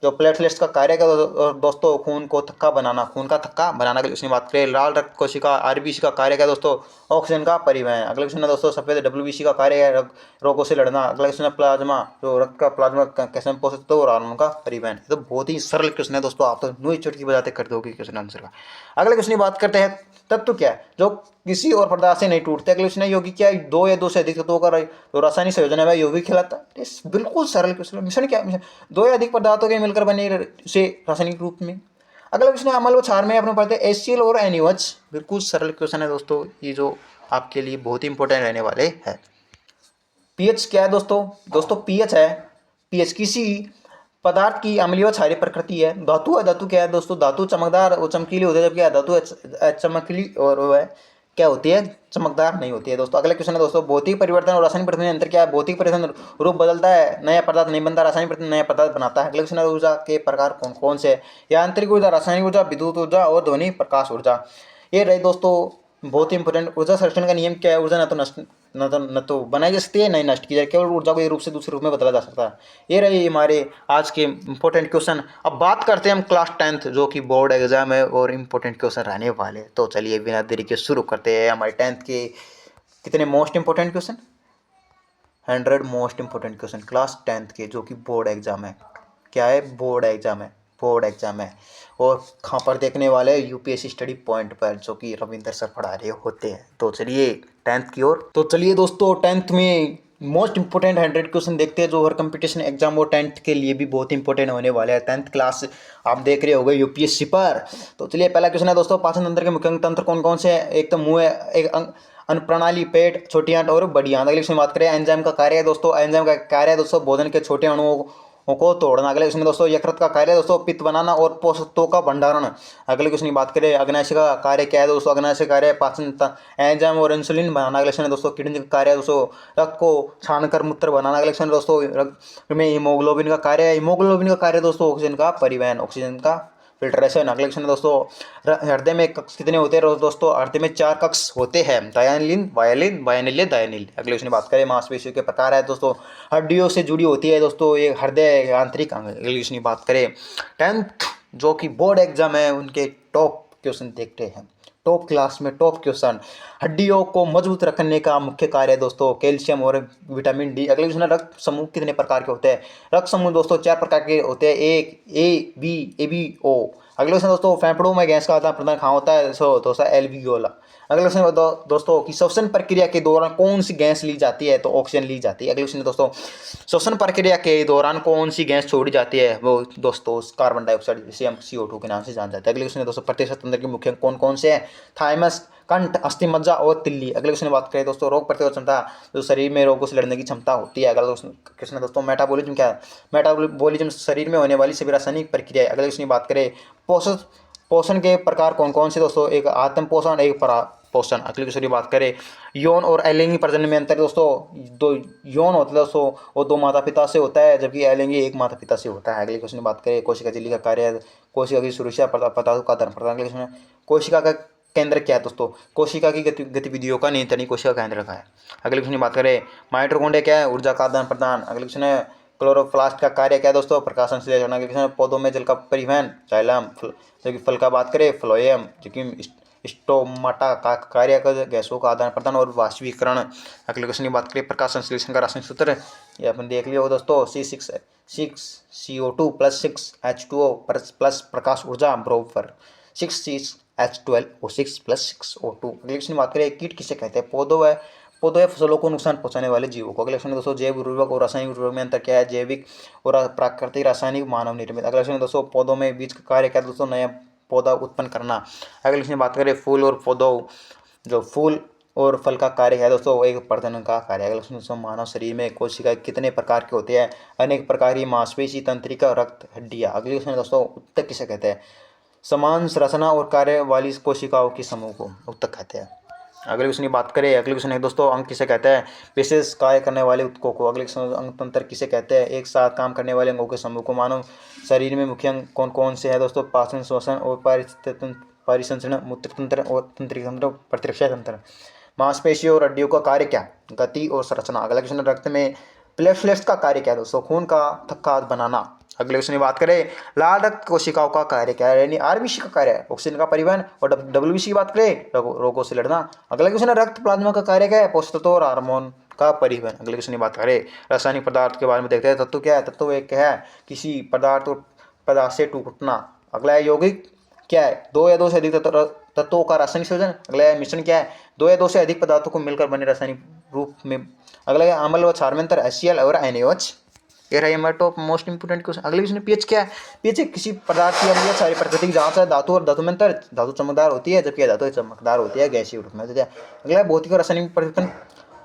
जो प्लेटलेट्स का कार्य क्या है दोस्तों? खून को थक्का बनाना, खून का थक्का बनाना। अगले क्वेश्चन की बात करें, लाल रक्त कोशिका आरबीसी का कार्य क्या है दोस्तों? ऑक्सीजन का परिवहन। अगले क्वेश्चन है दोस्तों, सफेद डब्ल्यूबीसी का कार्य है रोगों से लड़ना। अगला क्वेश्चन है, प्लाज्मा जो रक्त का प्लाज्मा कैसे पोषित होता है और हार्मोन का परिवहन। तो बहुत ही सरल क्वेश्चन है दोस्तों, आप तो नोई चुटकी बजाते कर दोगे क्वेश्चन आंसर का। अगले क्वेश्चन की बात करते हैं, तत्व क्या है जो किसी और पदार्थ से नहीं टूटते? अगले क्वेश्चन है, यौगिक क्या है? दो या दो से अधिक तत्वों का जो रासायनिक संयोजन है वह यौगिक कहलाता है। बिल्कुल सरल क्वेश्चन। मिश्रण क्या है? दो या अधिक पदार्थों के मिलकर बने से रासायनिक रूप में। अगला क्वेश्चन है, अम्ल व क्षार में अपने पढ़ते हैं HCl और NaOH। बिल्कुल सरल क्वेश्चन है दोस्तों, ये जो आपके लिए बहुत ही इंपॉर्टेंट रहने वाले हैं। पीएच क्या है दोस्तों? दोस्तों पीएच है, पीएच किसी पदार्थ की अम्लीय व क्षारीय प्रकृति है। धातु है, धातु क्या है दोस्तों? धातु चमकदार और चमकीली होती है, जबकि धातु चमकीली और वो है क्या होती है? चमकदार नहीं होती है दोस्तों। अगला क्वेश्चन है दोस्तों, भौतिक परिवर्तन और रासायनिक परिवर्तन में अंतर क्या है? भौतिक परिवर्तन रूप बदलता है, नया पदार्थ नहीं बनता। रासायनिक परिवर्तन नया पदार्थ बनाता है। अगला क्वेश्चन है, ऊर्जा के प्रकार कौन कौन से हैं? यांत्रिक ऊर्जा, रासायनिक ऊर्जा, विद्युत ऊर्जा और ध्वनि प्रकाश ऊर्जा। ये रहे दोस्तों बहुत ही इंपॉर्टेंट। ऊर्जा संरक्षण का नियम क्या है? ऊर्जा न तो बनाई जा सकती है, नहीं नष्ट की जाए, केवल ऊर्जा को एक रूप से दूसरे रूप में बदला जा सकता है। ये रहे हमारे आज के इंपॉर्टेंट क्वेश्चन। अब बात करते हैं हम क्लास 10th जो कि बोर्ड एग्जाम है और इंपॉर्टेंट क्वेश्चन रहने वाले। तो चलिए बिना देरी के शुरू करते हैं हमारे 10th के कितने most important question, 100 most important question class 10th के, जो कि बोर्ड एग्जाम है। क्या है? बोर्ड एग्जाम है, बोर्ड एग्जाम है। और कहाँ पर देखने वाले? यूपीएससी स्टडी पॉइंट पर, जो कि रविंदर सर पढ़ा रहे होते हैं। तो चलिए 10th की ओर। तो चलिए दोस्तों 10th में मोस्ट इंपॉर्टेंट 100 क्वेश्चन देखते हैं जो हर कंपटीशन एग्जाम और 10th के लिए भी बहुत इंपॉर्टेंट होने वाले हैं। 10th क्लास आप देख रहे होंगे यूपीएससी पर। तो चलिए पहला क्वेश्चन है दोस्तों, पाचन तंत्र के मुख्य अंग तंत्र कौन कौन से हैं? एक तो मुंह है, एक अन्न प्रणाली, पेट, छोटी आंत और बड़ी आंत। अगले क्वेश्चन बात करें, एंजाइम का कार्य है दोस्तों। एंजाइम का कार्य है दोस्तों भोजन के छोटे अणुओं को तोड़ना। अगले क्वेश्चन में दोस्तों, यकृत का कार्य है दोस्तों पित्त बनाना और पोषक तत्वों का भंडारण। अगले क्वेश्चन की बात करें, अग्नाशय का कार्य क्या है दोस्तों? अग्नाशय का कार्य पाचन एंजाइम और इंसुलिन बनाना। अगले क्वेश्चन है दोस्तों, किडनी का कार्य है दोस्तों रक्त को छानकर मूत्र बनाना। अगले क्वेश्चन दोस्तों, रक्त में हीमोग्लोबिन का कार्य है। हीमोग्लोबिन का कार्य दोस्तों ऑक्सीजन का परिवहन, ऑक्सीजन का फिल्ट्रेशन। अगले क्वेश्चन है दोस्तों, हृदय में कक्ष कितने होते हैं दोस्तों? हृदय में 4 कक्ष होते हैं, डायनिलिन, वायलिन, बायनिल, डायनिल। अगले क्वेश्चन बात करें, मांसपेशियों के प्रकार है दोस्तों, हड्डियों से जुड़ी होती है दोस्तों ये हृदय आंतरिक अंग। अगले क्वेश्चन की बात करें, 10th जो कि बोर्ड एग्जाम है उनके टॉप क्वेश्चन देखते हैं। टॉप क्लास में टॉप क्वेश्चन, हड्डियों को मजबूत रखने का मुख्य कार्य है दोस्तों कैल्शियम और विटामिन डी। अगले क्वेश्चन, रक्त समूह कितने प्रकार के होते हैं? रक्त समूह दोस्तों 4 प्रकार के होते हैं, एक ए बी ओ। अगले क्वेश्चन दोस्तों, फेफड़ों में गैस का आदान प्रदान कहाँ होता है? सो दोस्तों एल्वियोला। अगले क्वेश्चन दोस्तों कि श्वसन प्रक्रिया के दौरान कौन सी गैस ली जाती है? तो ऑक्सीजन ली जाती है। अगले क्वेश्चन दोस्तों, श्वसन प्रक्रिया के दौरान कौन सी गैस छोड़ी जाती है? वो दोस्तों कार्बन डाइऑक्साइड, जिसे हम CO2 के नाम से जान जाते हैं। अगले क्वेश्चन दोस्तों, प्रतिरक्षा तंत्र के मुख्य कौन कौन से हैं? थाइमस, कंठ, अस्थि मज्जा और तिल्ली। अगले क्वेश्चन बात करें दोस्तों, रोग प्रतिरोधक क्षमता, जो शरीर में रोगों से लड़ने की क्षमता होती है। अगला क्वेश्चन दोस्तों, मेटाबॉलिज्म क्या है? मेटाबॉलिज्म शरीर में होने वाली सभी रासायनिक प्रक्रिया है। अगले क्वेश्चन की बात करें, पोषण पोषण के प्रकार कौन कौन से दोस्तों? एक आत्म पोषण, एक परा पोषण। अगले क्वेश्चन की बात करें, यौन और अलिंगी प्रजनन में अंतर दोस्तों? दो यौन होता है दोस्तों वो 2 माता पिता से होता है, जबकि अलिंगी 1 माता पिता से होता है। अगले क्वेश्चन की बात करें, कोशिका झिल्ली का कार्य है कोशिका की सुरक्षा, पदार्थों का आदान प्रदान। अगले क्वेश्चन, कोशिका का केंद्र क्या है दोस्तों? कोशिका की गतिविधियों का नियंत्रण कोशिका का केंद्र का है। अगले क्वेश्चन की बात करें, माइटोकॉन्ड्रिया क्या है? ऊर्जा का आदान प्रदान। अगले क्वेश्चन है, क्लोरोप्लास्ट का कार्य क्या है दोस्तों? प्रकाश संश्लेषण। अगले क्वेश्चन है, पौधों में जल का परिवहन, जाइलम। जबकि फल का बात करें, फ्लोएम। जबकि स्टोमाटा का कार्य कर गैसों का आदान प्रदान और वाष्पीकरण। अगले क्वेश्चन की बात करें, प्रकाश संश्लेषण का रासायनिक सूत्र, ये अपन देख लिया हो दोस्तों, C6CO2 + 6H2O प्लस प्रकाश ऊर्जा बराबर 6H12O6 + 6O2। अगले क्वेश्चन की बात करें, कीट किसे कहते हैं? पौधों या फसलों को नुकसान पहुंचाने वाले जीवों को। अगले क्वेश्चन दोस्तों, जैव उर्वरक और रासायनिक उर्वरक में अंतर क्या है? जैविक और प्राकृतिक, रासायनिक, मानव निर्मित। अगले क्वेश्चन दोस्तों, पौधों में बीज का कार्य क्या है दोस्तों? नया पौधा उत्पन्न करना। अगले क्वेश्चन बात करें, फूल और पौधों, जो फूल और फल का कार्य है दोस्तों एक प्रजनन का कार्य। अगले क्वेश्चन दोस्तों, मानव शरीर में कोशिका कितने प्रकार के होते हैं? अनेक प्रकार की, मांसपेशी, तंत्रिका, रक्त, हड्डियाँ। अगले क्वेश्चन दोस्तों, उत्तक किसे कहते हैं? समान संरचना और कार्य वाली कोशिकाओं के समूह को उत्तक कहते हैं। अगले क्वेश्चन की बात करें, अगले क्वेश्चन है दोस्तों, अंग किसे कहते हैं? विशेष कार्य करने वाले ऊतकों को। अगले क्वेश्चन, अंग तंत्र किसे कहते हैं? एक साथ काम करने वाले अंगों के समूह को। मानव शरीर में मुख्य अंग कौन कौन से हैं दोस्तों? पाचन, श्वसन और परिसंचरण, मूत्र तंत्र और तंत्रिका तंत्र, प्रतिरक्षा तंत्र। मांसपेशियों और हड्डियों का कार्य क्या? गति और संरचना। अगला क्वेश्चन, रक्त में प्लेटलेट्स का कार्य क्या है दोस्तों? खून का थक्का बनाना। अगले क्वेश्चन की बात करें, लाल रक्त कोशिकाओं का कार्य क्या है? यानी आरबीसी का कार्य है ऑक्सीजन का परिवहन। और डब्ल्यूबीसी की बात करें, रोगों से लड़ना। अगला क्वेश्चन है, रक्त प्लाज्मा का कार्य क्या है? पोषक तत्व और हार्मोन का परिवहन। अगले क्वेश्चन की बात करें, रासायनिक पदार्थ के बारे में देखते हैं। तत्व क्या है? तत्व एक है किसी पदार्थ और पदार्थ से टूटना। अगला है यौगिक क्या है? दो या दो से अधिक तत्वों का रासायनिक संयोजन। अगला है मिश्रण क्या है? दो या दो से अधिक पदार्थों को मिलकर बने रासायनिक रूप में। अगला है अम्ल व क्षार में अंतर, HCl और NaOH। ये रही हमारे टॉप मोस्ट इंपोर्टेंट क्वेश्चन। अगले क्वेश्चन, पीएच क्या है? पीएच किसी पदार्थ की अम्लीय क्षारीय प्रकृति की जांच है। धातु और धातु में अंतर, धातु चमकदार होती है जबकि धातु चमकदार होती है गैसीय रूप में। अगला है भौतिक और रासायनिक परिवर्तन।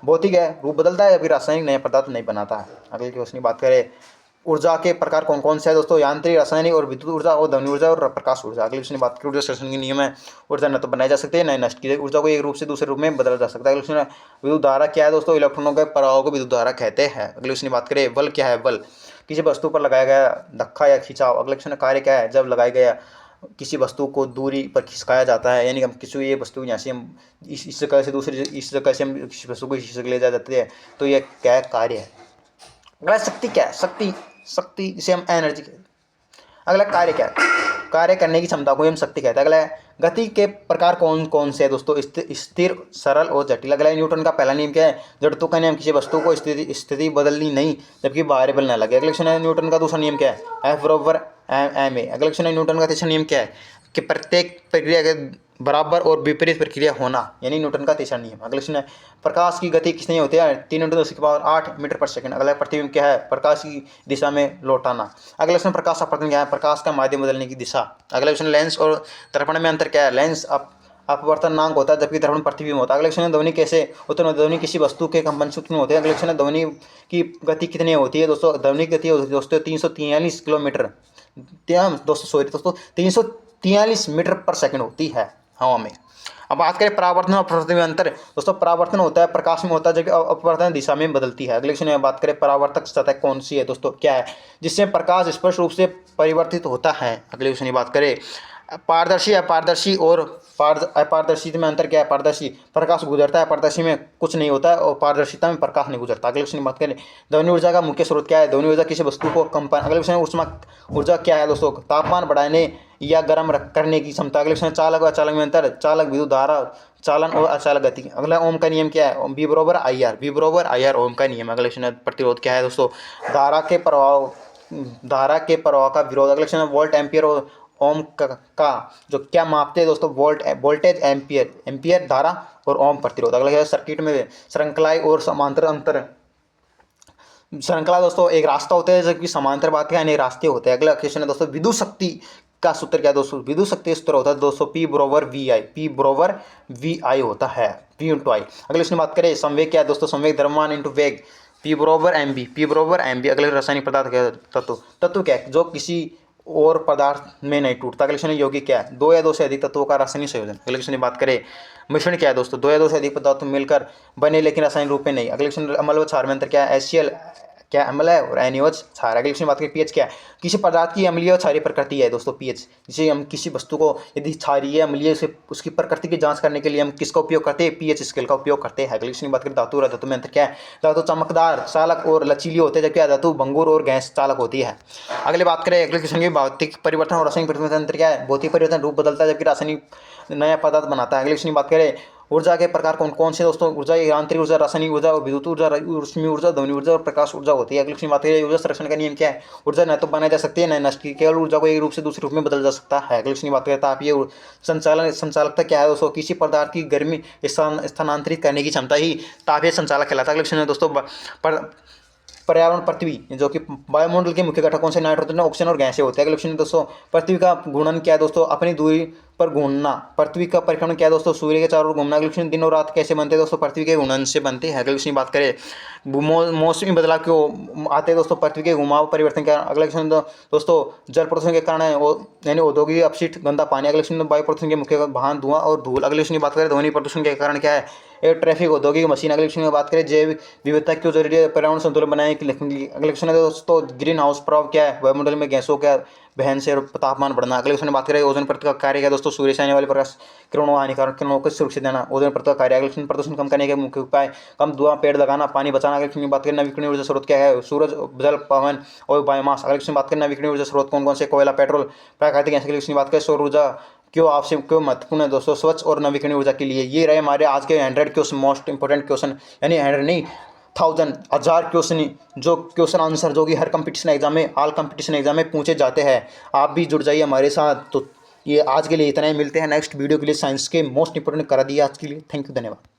भौतिक है, रूप बदलता है, जबकि रासायनिक नए पदार्थ नहीं बनाता है। अगले क्वेश्चन की बात करें, ऊर्जा के प्रकार कौन कौन से हैं दोस्तों? यांत्रिक, रासायनिक और विद्युत ऊर्जा और ध्वनि ऊर्जा और प्रकाश ऊर्जा। अगले क्वेश्चन की बात करें, ऊर्जा संरक्षण के नियम है। ऊर्जा न तो बनाई जा सकती है न नष्ट की जाए। ऊर्जा को एक रूप से दूसरे रूप में बदला जा सकता है। अगले क्वेश्चन, विद्युत धारा क्या है दोस्तों? इलेक्ट्रॉनों के प्रवाह को विद्युत धारा कहते हैं। अगले क्वेश्चन की बात करें, बल क्या है? बल किसी वस्तु पर लगाया गया धक्का या खिंचाव। अगले क्वेश्चन, कार्य क्या है? जब लगाया गया किसी वस्तु को दूरी पर खिसकाया जाता है, यानी हम किसी ये वस्तु यहाँ से हम इस जगह से दूसरी इस जगह से हम किसी वस्तु को इस जगह ले जा जाते हैं, तो यह क्या कार्य है? अगला शक्ति क्या है? शक्ति जिसे हम एनर्जी कहते हैं। अगला कार्य क्या है? कार्य करने की क्षमता को हम शक्ति कहते हैं। अगला है, गति के प्रकार कौन कौन से हैं दोस्तों? स्थिर, सरल और जटिल। अगला है, न्यूटन का पहला नियम क्या है? जड़त्व का नियम, किसी वस्तु को स्थिति बदलनी नहीं जबकि बाहरी बल न लगे। अगला क्वेश्चन है, न्यूटन का दूसरा नियम क्या है? F बराबर ma। अगला क्वेश्चन है, न्यूटन का तीसरा नियम क्या है? कि प्रत्येक प्रक्रिया के बराबर और विपरीत प्रक्रिया होना, यानी न्यूटन का तीसरा नियम। अगले क्वेश्चन है, प्रकाश की गति कितनी होती है? 3 × 10⁸ मीटर पर सेकंड। अगला प्रतिबिंब क्या है? प्रकाश की दिशा में लौटाना। अगला क्वेश्चन, प्रकाश अपवर्तन क्या है? प्रकाश का माध्यम बदलने की दिशा। अगला क्वेश्चन, लेंस और दर्पण में अंतर क्या है? लेंस अपवर्तनांक होता है जबकि दर्पण प्रतिबिंब होता है। अगला क्वेश्चन है, ध्वनि कैसे उत्पन्न होती है? ध्वनि किसी वस्तु के कंपन से उत्पन्न होते हैं। अगला क्वेश्चन है, ध्वनि की गति कितनी होती है दोस्तों? ध्वनि की गति दोस्तों 343 किलोमीटर, दोस्तों 343 मीटर पर सेकंड होती है हवा में। अब बात करें परावर्तन और अपवर्तन में अंतर। दोस्तों परावर्तन होता है प्रकाश में होता है जबकि अपवर्तन दिशा में बदलती है। अगले क्वेश्चन में बात करें, परावर्तक सतह कौन सी है दोस्तों? क्या है जिससे प्रकाश स्पष्ट रूप से परिवर्तित होता है? अगले क्वेश्चन की बात करें, पारदर्शी, अपारदर्शी और अपारदर्शी में अंतर क्या है? पारदर्शी प्रकाश गुजरता है, पारदर्शी में कुछ नहीं होता है और पारदर्शिता में प्रकाश नहीं गुजरता। अगले क्वेश्चन की बात करें, ध्वनि ऊर्जा का मुख्य स्रोत क्या है? ध्वनि ऊर्जा किसी वस्तु को कंपन। अगले क्वेश्चन, ऊष्मा ऊर्जा क्या है दोस्तों? तापमान बढ़ाने या गर्म करने की क्षमता। अगले क्वेश्चन, चालक व अचालक में अंतर। चालक विद्युत धारा चालन और अचालक गति। अगला, ओम का नियम क्या है? V बराबर IR, ओम का नियम। अगले क्वेश्चन, प्रतिरोध क्या है दोस्तों? धारा के प्रवाह का विरोध। अगले क्वेश्चन, वोल्ट, एम्पियर और ओम का जो क्या मापते हैं दोस्तों? वोल्टेज, एम्पियर धारा और ओम प्रतिरोध। अगला, सर्किट में श्रृंखलाएं और समांतर अंतर। श्रृंखला दोस्तों एक रास्ता होता है जबकि समांतर बात है अनेक रास्ते होते हैं। अगला क्वेश्चन है दोस्तों, विद्युत शक्ति का सूत्र क्या है दोस्तों? विद्युत शक्ति सूत्र होता है दोस्तों P बराबर VI होता है, V × I। अगले क्वेश्चन बात करें, संवेग क्या है दोस्तों? संवेग द्रव्यमान इंटू वेग, P बराबर MV। अगले, रासायनिक पदार्थ क्या है? तत्व क्या है जो किसी और पदार्थ में नहीं टूटता। अगले क्वेश्चन, यौगिक क्या है? दो या दो से अधिक तत्वों का रासायनिक संयोजन। अगले क्वेश्चन की बात करें, मिश्रण क्या है दोस्तों? दो या दो से अधिक पदार्थ मिलकर बने लेकिन रासायनिक रूप में नहीं। अगले क्वेश्चन, अम्ल व क्षार में अंतर क्या है? HCl क्या अम्ल है और NaOH क्षार। अगले क्वेश्चन बात करें, पीएच क्या है? किसी पदार्थ की अम्लीय और क्षारीय प्रकृति है दोस्तों पीएच। जैसे हम किसी वस्तु को यदि क्षारीय अम्लीय से उसकी प्रकृति की जांच करने के लिए हम किसका उपयोग करते हैं? पीएच स्केल का उपयोग करते हैं। अगले क्वेश्चन की बात करें, धातु और धातु में अंतर क्या है? धातु चमकदार, चालक और लचीली होते हैं जबकि धातु भंगुर और गैस चालक होती है। अगले बात करें, अगले क्वेश्चन की भौतिक परिवर्तन और रासायनिक परिवर्तन अंतर क्या है? भौतिक परिवर्तन रूप बदलता है जबकि रासायनिक नया पदार्थ बनाता है। अगले क्वेश्चन की बात करें, ऊर्जा के प्रकार कौन कौन से दोस्तों? ऊर्जा, यांत्रिक ऊर्जा, रासायनिक ऊर्जा और विद्युत ऊर्जा, ऊष्मीय ऊर्जा, ध्वनि ऊर्जा और प्रकाश ऊर्जा होती है। अगले क्वेश्चन बात करें, ऊर्जा संरक्षण का नियम क्या है? ऊर्जा न तो बनाई जा सकती है न नष्ट की, केवल ऊर्जा को एक रूप से दूसरे रूप में बदल जा सकता है। अगले क्वेश्चन की बात करें, तापीय संचालकता क्या है दोस्तों? किसी पदार्थ की गर्मी स्थानांतरित करने की क्षमता ही तापीय संचालक कहलाता है। अगले क्वेश्चन है दोस्तों, पर्यावरण, पृथ्वी जो कि वायुमंडल के मुख्य घटक कौन से? नाइट्रोजन, ऑक्सीजन और गैसें होते हैं। अगले क्वेश्चन दोस्तों, पृथ्वी का गुणन क्या है दोस्तों? अपनी दूरी पर घूमना। पृथ्वी का परिक्रमण क्या है दोस्तों? सूर्य के चारों ओर घूमना। अगले क्वेश्चन दिन और रात कैसे बनते हैं दोस्तों? पृथ्वी के घूर्णन से बनते हैं। अगले क्वेश्चन की बात करें मौसमी बदलाव क्यों आते हैं दोस्तों? पृथ्वी के घुमाव परिवर्तन क्या? अगले क्वेश्चन दोस्तों जल प्रदूषण के कारण है यानी औद्योगिक अपशिष्ट गंदा पानी। अगले क्वेश्चन वायु प्रदूषण के मुख्य वाहन धुआं और धूल। अगले क्वेश्चन की बात करें ध्वनि प्रदूषण के कारण क्या है? एयर ट्रैफिक औद्योगिक मशीन। अगले क्वेश्चन की बात करें जैव विविधता क्यों जरूरी है? पर्यावरण संतुलन बनाने के लिए। अगले क्वेश्चन है दोस्तों ग्रीन हाउस प्रभाव क्या है? वायुमंडल में गैसों का बहन से तापमान बढ़ना। अगले क्वेश्चन में बात करें ओजोन परत का कार्य क्या है दोस्तों? सूर्य से आने वाले प्रकाश किरणों हानिकारक किरणों को सुरक्षित देना ओजोन परत का कार्य। अगले क्वेश्चन प्रदूषण कम करने के मुख्य उपाय कम धुआं पेड़ लगाना पानी बचाना। अगले क्वेश्चन की बात करें नवीकरणीय ऊर्जा स्रोत क्या है? सूरज जल पवन और बायोमास। अगले क्वेश्चन बात करें नवीकरणीय ऊर्जा स्रोत कौन कौन से? कोयला पेट्रोल प्राकृतिक गैस। अगले क्वेश्चन की बात करें सौर ऊर्जा क्यों आवश्यक क्यों महत्वपूर्ण है दोस्तों? स्वच्छ और नवीकरणीय ऊर्जा के लिए। ये रहे हमारे आज के 100 क्वेश्चन मोस्ट इंपोर्टेंट क्वेश्चन, यानी 100 नहीं 1000 क्वेश्चन जो क्वेश्चन आंसर जो कि हर कंपटीशन एग्जाम में ऑल कंपटीशन एग्जाम में पूछे जाते हैं। आप भी जुड़ जाइए हमारे साथ। तो ये आज के लिए इतना ही, मिलते हैं नेक्स्ट वीडियो के लिए। साइंस के मोस्ट इंपोर्टेंट करा दिया आज के लिए। थैंक यू, धन्यवाद।